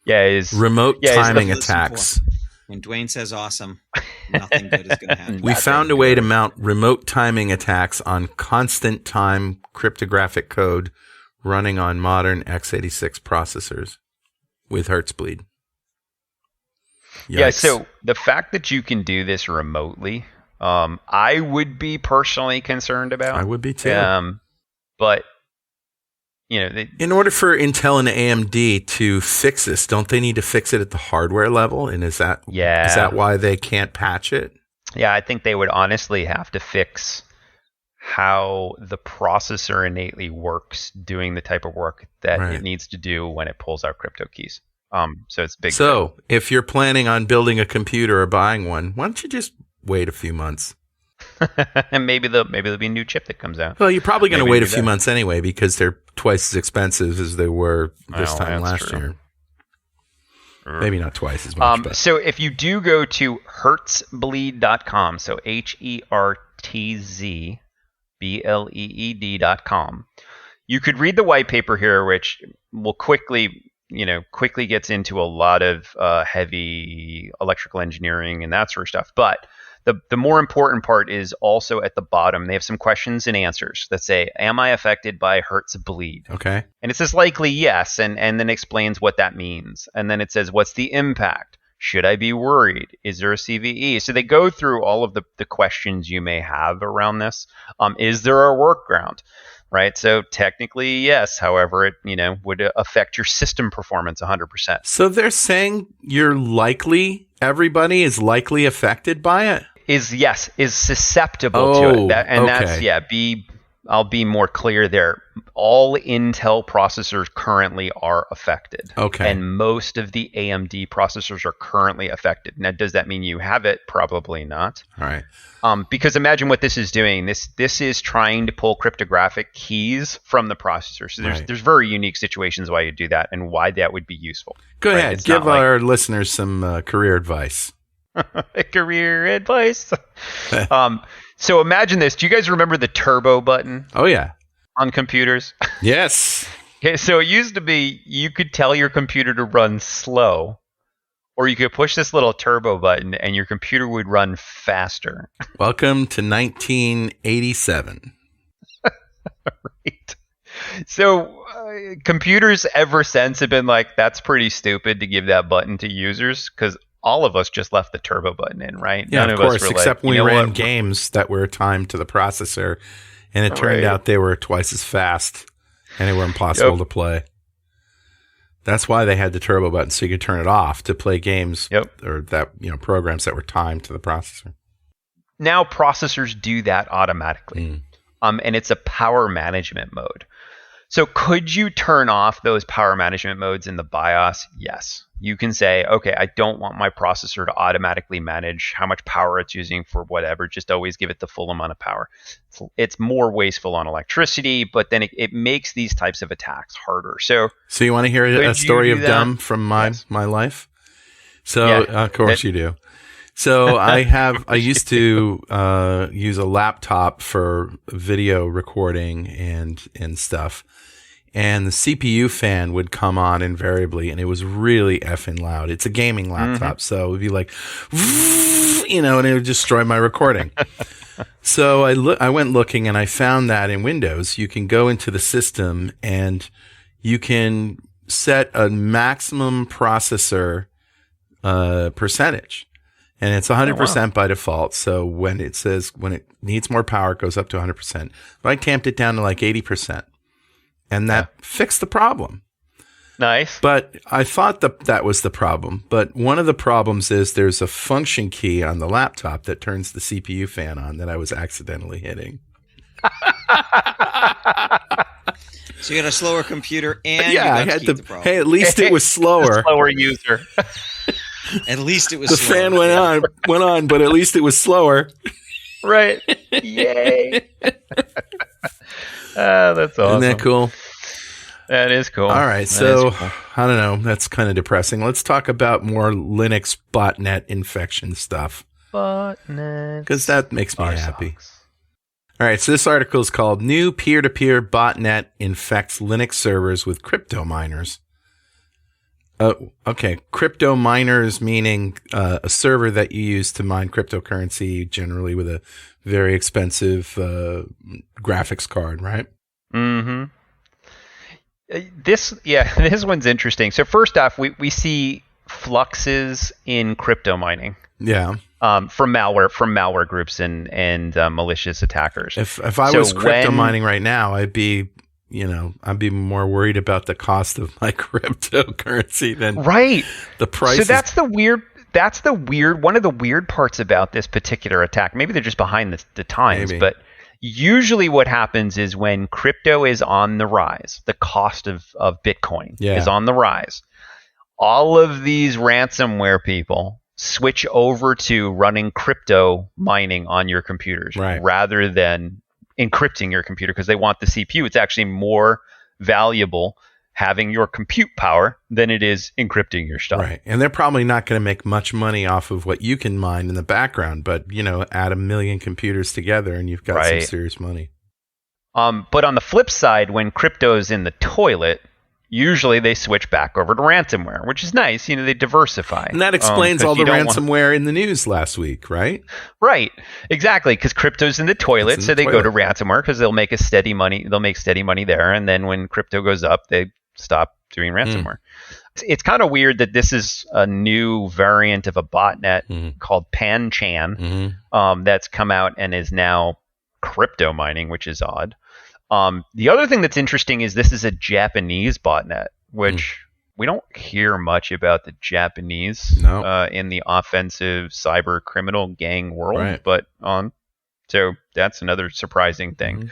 Speaker 2: Yeah, is
Speaker 1: remote timing attacks.
Speaker 3: When Dwayne says awesome, nothing good is going to happen.
Speaker 1: We found a way to mount remote timing attacks on constant time cryptographic code running on modern x86 processors with Hertzbleed. Yikes.
Speaker 2: Yeah, so the fact that you can do this remotely, I would be personally concerned about.
Speaker 1: I would be too.
Speaker 2: But
Speaker 1: in order for Intel and AMD to fix this, don't they need to fix it at the hardware level? And is that why they can't patch it?
Speaker 2: Yeah, I think they would honestly have to fix how the processor innately works doing the type of work that it needs to do when it pulls out crypto keys. So it's big.
Speaker 1: So if you're planning on building a computer or buying one, why don't you just wait a few months?
Speaker 2: And maybe there'll be a new chip that comes out.
Speaker 1: Well, you're probably going to wait a few months anyway because they're twice as expensive as they were this time last year. Maybe not twice as much.
Speaker 2: So if you do go to hertzbleed.com, so HERTZBLEED.com, you could read the white paper here, which will quickly gets into a lot of heavy electrical engineering and that sort of stuff. But the more important part is also at the bottom. They have some questions and answers that say, am I affected by Hertzbleed?
Speaker 1: Okay.
Speaker 2: And it says likely yes, and then explains what that means. And then it says, what's the impact? Should I be worried? Is there a CVE? So they go through all of the questions you may have around this. Is there a workaround? Right. So technically, yes. However, it would affect your system performance 100%.
Speaker 1: So they're saying everybody is likely affected by it?
Speaker 2: Is susceptible to it. I'll be more clear there. All Intel processors currently are affected.
Speaker 1: Okay.
Speaker 2: And most of the AMD processors are currently affected. Now, does that mean you have it? Probably not.
Speaker 1: All right.
Speaker 2: Because imagine what this is doing. This is trying to pull cryptographic keys from the processor. So there's very unique situations why you do that and why that would be useful.
Speaker 1: Go ahead. Give our listeners some career advice.
Speaker 2: Career advice. So imagine this. Do you guys remember the turbo button?
Speaker 1: Oh, yeah.
Speaker 2: On computers?
Speaker 1: Yes.
Speaker 2: Okay, so it used to be you could tell your computer to run slow, or you could push this little turbo button and your computer would run faster.
Speaker 1: Welcome to 1987.
Speaker 2: Right. So computers ever since have been like, that's pretty stupid to give that button to users because all of us just left the turbo button in, right?
Speaker 1: Yeah, of course, except when we ran games that were timed to the processor, and it turned out they were twice as fast, and they were impossible to play. That's why they had the turbo button, so you could turn it off to play games or that programs that were timed to the processor.
Speaker 2: Now processors do that automatically, and it's a power management mode. So could you turn off those power management modes in the BIOS? Yes. you can say, okay, I don't want my processor to automatically manage how much power it's using for whatever. Just always give it the full amount of power. It's more wasteful on electricity, but then it makes these types of attacks harder. So
Speaker 1: you want to hear a story of dumb from my life? So of course you do. So I used to use a laptop for video recording and stuff. And the CPU fan would come on invariably, and it was really effing loud. It's a gaming laptop, so it would be like, and it would destroy my recording. So I went looking, and I found that in Windows, you can go into the system, and you can set a maximum processor percentage. And it's 100% by default. So when it says when it needs more power, it goes up to 100%. But I tamped it down to like 80%. And that fixed the problem.
Speaker 2: Nice.
Speaker 1: But I thought that was the problem. But one of the problems is there's a function key on the laptop that turns the CPU fan on that I was accidentally hitting.
Speaker 3: So you got a slower computer and
Speaker 1: I had the problem. Hey, at least it was slower.
Speaker 2: Slower user.
Speaker 3: At least it was
Speaker 1: the
Speaker 3: slower.
Speaker 1: Fan went on, but at least it was slower.
Speaker 2: Right. Yay. That's awesome.
Speaker 1: Isn't that cool?
Speaker 2: That is cool.
Speaker 1: All right. So, cool. I don't know. That's kind of depressing. Let's talk about more Linux botnet infection stuff.
Speaker 2: Botnets.
Speaker 1: Because that makes me happy. All right. So, this article is called New Peer-to-Peer Botnet Infects Linux Servers with Crypto Miners. Okay. Crypto miners meaning a server that you use to mine cryptocurrency, generally with a very expensive graphics card, right?
Speaker 2: Mm-hmm. This one's interesting. So first off, we see fluxes in crypto mining.
Speaker 1: Yeah.
Speaker 2: From malware groups and malicious attackers.
Speaker 1: If I was crypto mining right now, I'd be more worried about the cost of my cryptocurrency than the price. So that's the weird one of the weird parts about this particular attack. Maybe they're just behind the times, but usually what happens is when crypto is on the rise, the cost of Bitcoin is on the rise. All of these ransomware people switch over to running crypto mining on your computers rather than encrypting your computer because they want the CPU. It's actually more valuable having your compute power than it is encrypting your stuff. Right. And they're probably not going to make much money off of what you can mine in the background, but add 1 million computers together and you've got some serious money.
Speaker 2: But on the flip side, when crypto is in the toilet, usually they switch back over to ransomware, which is nice. They diversify.
Speaker 1: And that explains all the ransomware in the news last week, right?
Speaker 2: Right. Exactly. Because crypto's in the toilet, so they go to ransomware because they'll make steady money there. And then when crypto goes up, they stop doing ransomware. It's kind of weird that this is a new variant of a botnet called PanChan that's come out and is now crypto mining, which is odd. The other thing that's interesting is this is a Japanese botnet, which we don't hear much about the Japanese in the offensive cyber criminal gang world, but so that's another surprising thing.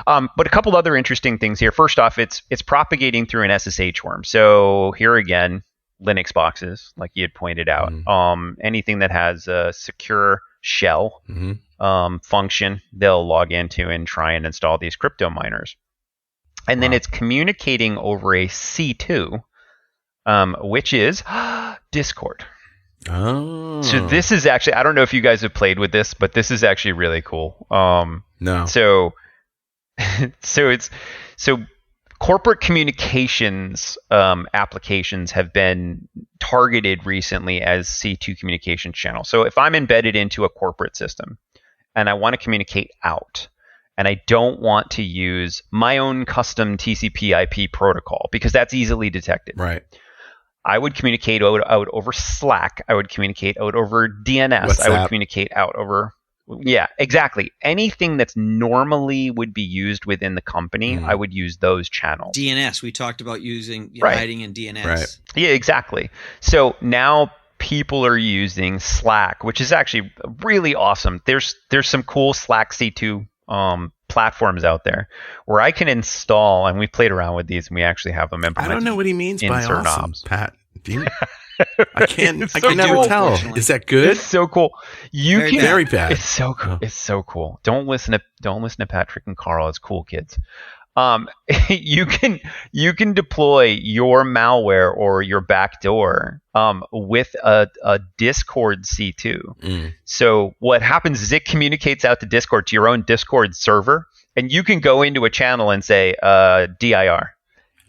Speaker 2: But a couple other interesting things here. First off, it's propagating through an SSH worm. So here again, Linux boxes, like you had pointed out, anything that has a secure shell function, they'll log into and try and install these crypto miners. And then it's communicating over a C2, which is Discord.
Speaker 1: Oh.
Speaker 2: So this is actually, I don't know if you guys have played with this, but this is actually really cool.
Speaker 1: No.
Speaker 2: So corporate communications applications have been targeted recently as C2 communications channels. So if I'm embedded into a corporate system and I want to communicate out, and I don't want to use my own custom TCP/IP protocol because that's easily detected.
Speaker 1: Right.
Speaker 2: I would communicate out over Slack. I would communicate out over DNS.
Speaker 1: WhatsApp.
Speaker 2: I would communicate out over... Yeah, exactly. Anything that's normally would be used within the company, I would use those channels.
Speaker 3: DNS. We talked about hiding in DNS.
Speaker 1: Right.
Speaker 2: Yeah, exactly. So now people are using Slack, which is actually really awesome. There's some cool Slack C2 platforms out there where I can install, and we played around with these, and we actually have them implemented.
Speaker 1: I don't know what he means by awesome, Pat. Do you? I can
Speaker 2: so
Speaker 1: never
Speaker 2: cool.
Speaker 1: tell. Is that good?
Speaker 2: It's so cool.
Speaker 1: Very bad.
Speaker 2: It's so cool. It's so cool. Don't listen to Patrick and Carl. It's cool, kids. You can deploy your malware or your backdoor with a Discord C2. So what happens is it communicates out to Discord, to your own Discord server, and you can go into a channel and say DIR.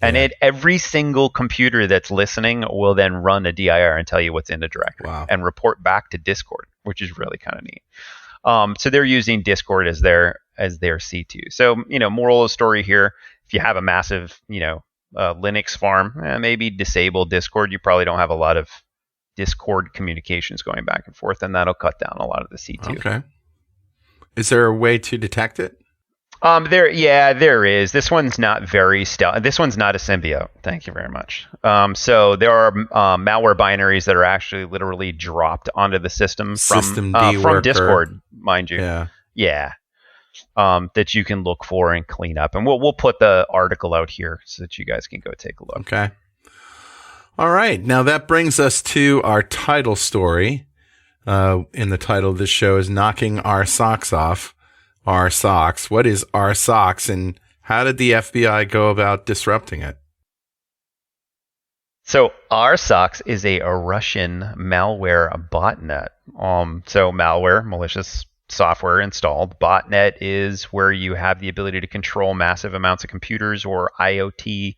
Speaker 2: And every single computer that's listening will then run a DIR and tell you what's in the directory and report back to Discord, which is really kind of neat. So they're using Discord as their C2. So, moral of the story here, if you have a massive, Linux farm, maybe disable Discord. You probably don't have a lot of Discord communications going back and forth, and that'll cut down a lot of the C2.
Speaker 1: Okay. Is there a way to detect it?
Speaker 2: There is. This one's not very stealth. This one's not a symbiote. Thank you very much. So there are malware binaries that are actually literally dropped onto the system from Discord, mind you. Yeah. That you can look for and clean up, and we'll put the article out here so that you guys can go take a look.
Speaker 1: Okay. All right. Now that brings us to our title story. In the title of this show is "Knocking Our Socks Off." RSocks. What is RSocks, and how did the FBI go about disrupting it?
Speaker 2: So RSocks is a Russian malware botnet. So malware, malicious software installed. Botnet is where you have the ability to control massive amounts of computers or IoT,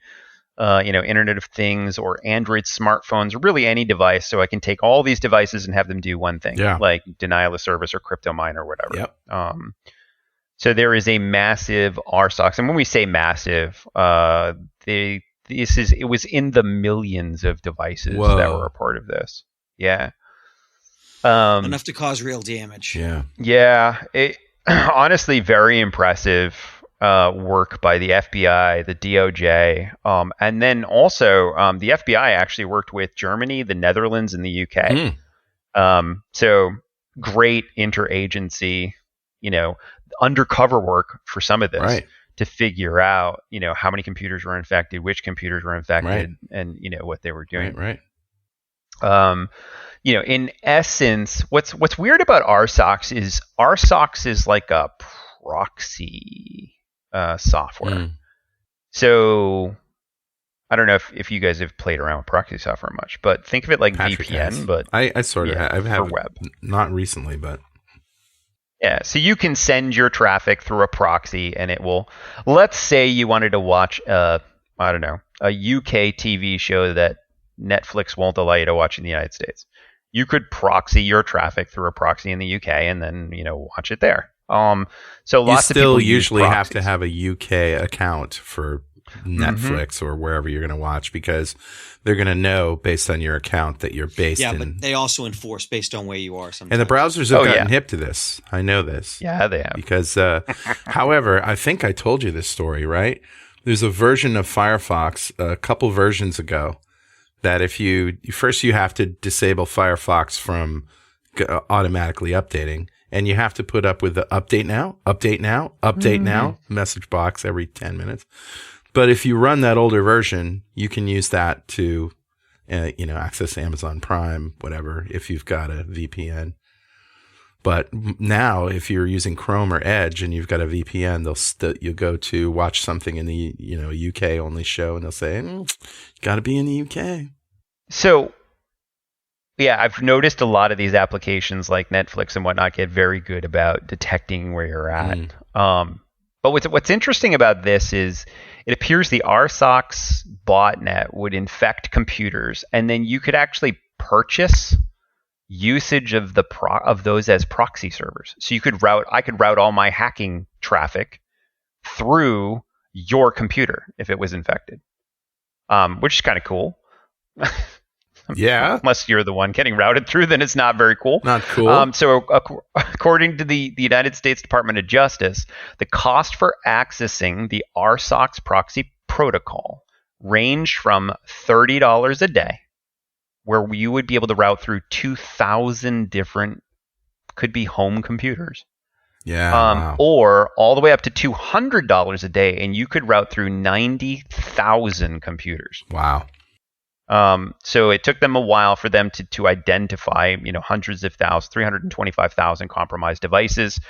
Speaker 2: Internet of Things or Android smartphones, or really any device. So I can take all these devices and have them do one thing, like denial of service or crypto mine or whatever.
Speaker 1: Yep.
Speaker 2: So there is a massive RSocks, and when we say massive, it was in the millions of devices that were a part of this. Yeah.
Speaker 3: Enough to cause real damage.
Speaker 2: Yeah. Honestly, very impressive work by the FBI, the DOJ, and then also the FBI actually worked with Germany, the Netherlands, and the UK. So great interagency, undercover work for some of this to figure out, how many computers were infected, which computers were infected, and what they were doing. In essence, what's weird about RSocks is like a proxy software. So I don't know if you guys have played around with proxy software much, but think of it like
Speaker 1: Patrick
Speaker 2: VPN.
Speaker 1: has.
Speaker 2: But
Speaker 1: I sort of have
Speaker 2: for web,
Speaker 1: not recently, but.
Speaker 2: Yeah, so you can send your traffic through a proxy, and it will. Let's say you wanted to watch a UK TV show that Netflix won't allow you to watch in the United States. You could proxy your traffic through a proxy in the UK, and then watch it there. So lots of people
Speaker 1: usually
Speaker 2: use
Speaker 1: have to have a UK account for Netflix or wherever you're going to watch, because they're going to know based on your account that you're based in.
Speaker 3: Yeah, but they also enforce based on where you are sometimes.
Speaker 1: And the browsers have gotten hip to this. I know this.
Speaker 2: Yeah, they have.
Speaker 1: Because, however, I think I told you this story, right? There's a version of Firefox a couple versions ago that if you have to disable Firefox from automatically updating, and you have to put up with the update now message box every 10 minutes. But if you run that older version, you can use that to, access Amazon Prime, whatever, if you've got a VPN. But now, if you're using Chrome or Edge and you've got a VPN, you'll go to watch something in the UK only show, and they'll say, "Got to be in the UK." So,
Speaker 2: yeah, I've noticed a lot of these applications like Netflix and whatnot get very good about detecting where you're at. But what's interesting about this is it appears the RSocks botnet would infect computers, and then you could actually purchase usage of those as proxy servers. So I could route all my hacking traffic through your computer if it was infected, which is kind of cool.
Speaker 1: Yeah.
Speaker 2: Unless you're the one getting routed through, then it's not very cool.
Speaker 1: Not cool.
Speaker 2: So according to the United States Department of Justice, the cost for accessing the RSocks proxy protocol ranged from $30 a day, where you would be able to route through 2,000 different, could be home computers.
Speaker 1: Yeah. Wow.
Speaker 2: Or all the way up to $200 a day, and you could route through 90,000 computers.
Speaker 1: Wow.
Speaker 2: So it took them a while for them to identify, hundreds of thousands, 325,000 compromised devices.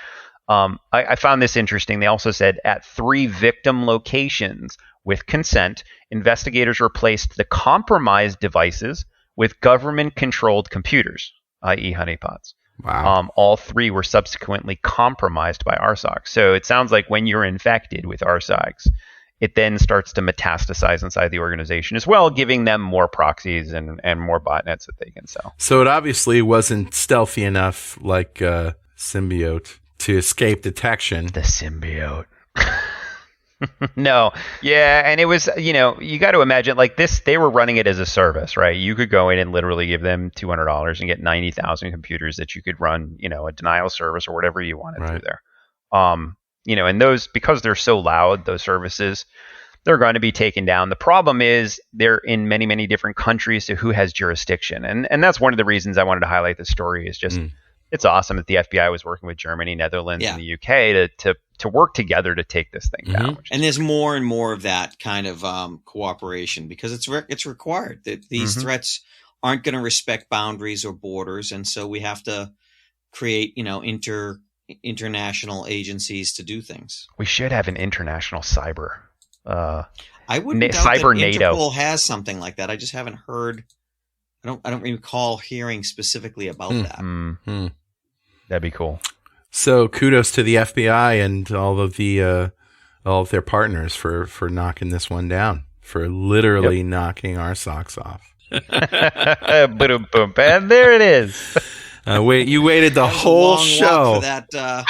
Speaker 2: I found this interesting. They also said at 3 victim locations with consent, investigators replaced the compromised devices with government-controlled computers, i.e. honeypots.
Speaker 1: Wow.
Speaker 2: All 3 were subsequently compromised by RSocks. So it sounds like when you're infected with RSocks, it then starts to metastasize inside the organization as well, giving them more proxies and more botnets that they can sell.
Speaker 1: So it obviously wasn't stealthy enough like Symbiote to escape detection.
Speaker 2: The Symbiote. No. Yeah. And it was, you got to imagine like this, they were running it as a service, right? You could go in and literally give them $200 and get 90,000 computers that you could run, a denial service or whatever you wanted through there. And those, because they're so loud, those services, they're going to be taken down. The problem is they're in many, many different countries, so who has jurisdiction? And that's one of the reasons I wanted to highlight this story is just, it's awesome that the FBI was working with Germany, Netherlands, and the UK to work together to take this thing down.
Speaker 3: And there's more and more of that kind of cooperation because it's required. That these threats aren't going to respect boundaries or borders, and so we have to create, international agencies to do things.
Speaker 2: We should have an international cyber.
Speaker 3: I wouldn't doubt
Speaker 2: cyber
Speaker 3: that
Speaker 2: NATO.
Speaker 3: Interpol has something like that. I just haven't heard. I don't recall hearing specifically about that.
Speaker 2: That'd be cool.
Speaker 1: So kudos to the FBI and all of their partners for knocking this one down, for literally knocking our socks off.
Speaker 2: And there it is.
Speaker 1: You waited the whole show.
Speaker 3: For that,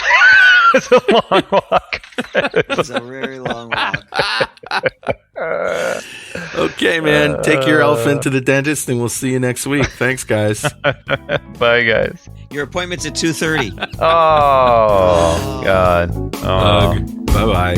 Speaker 2: it's a long walk.
Speaker 3: it's a very long walk.
Speaker 1: Okay, man. Take your elephant to the dentist, and we'll see you next week. Thanks, guys.
Speaker 2: Bye, guys.
Speaker 3: Your appointment's at 2:30.
Speaker 2: Oh, God. Oh.
Speaker 1: Bye-bye.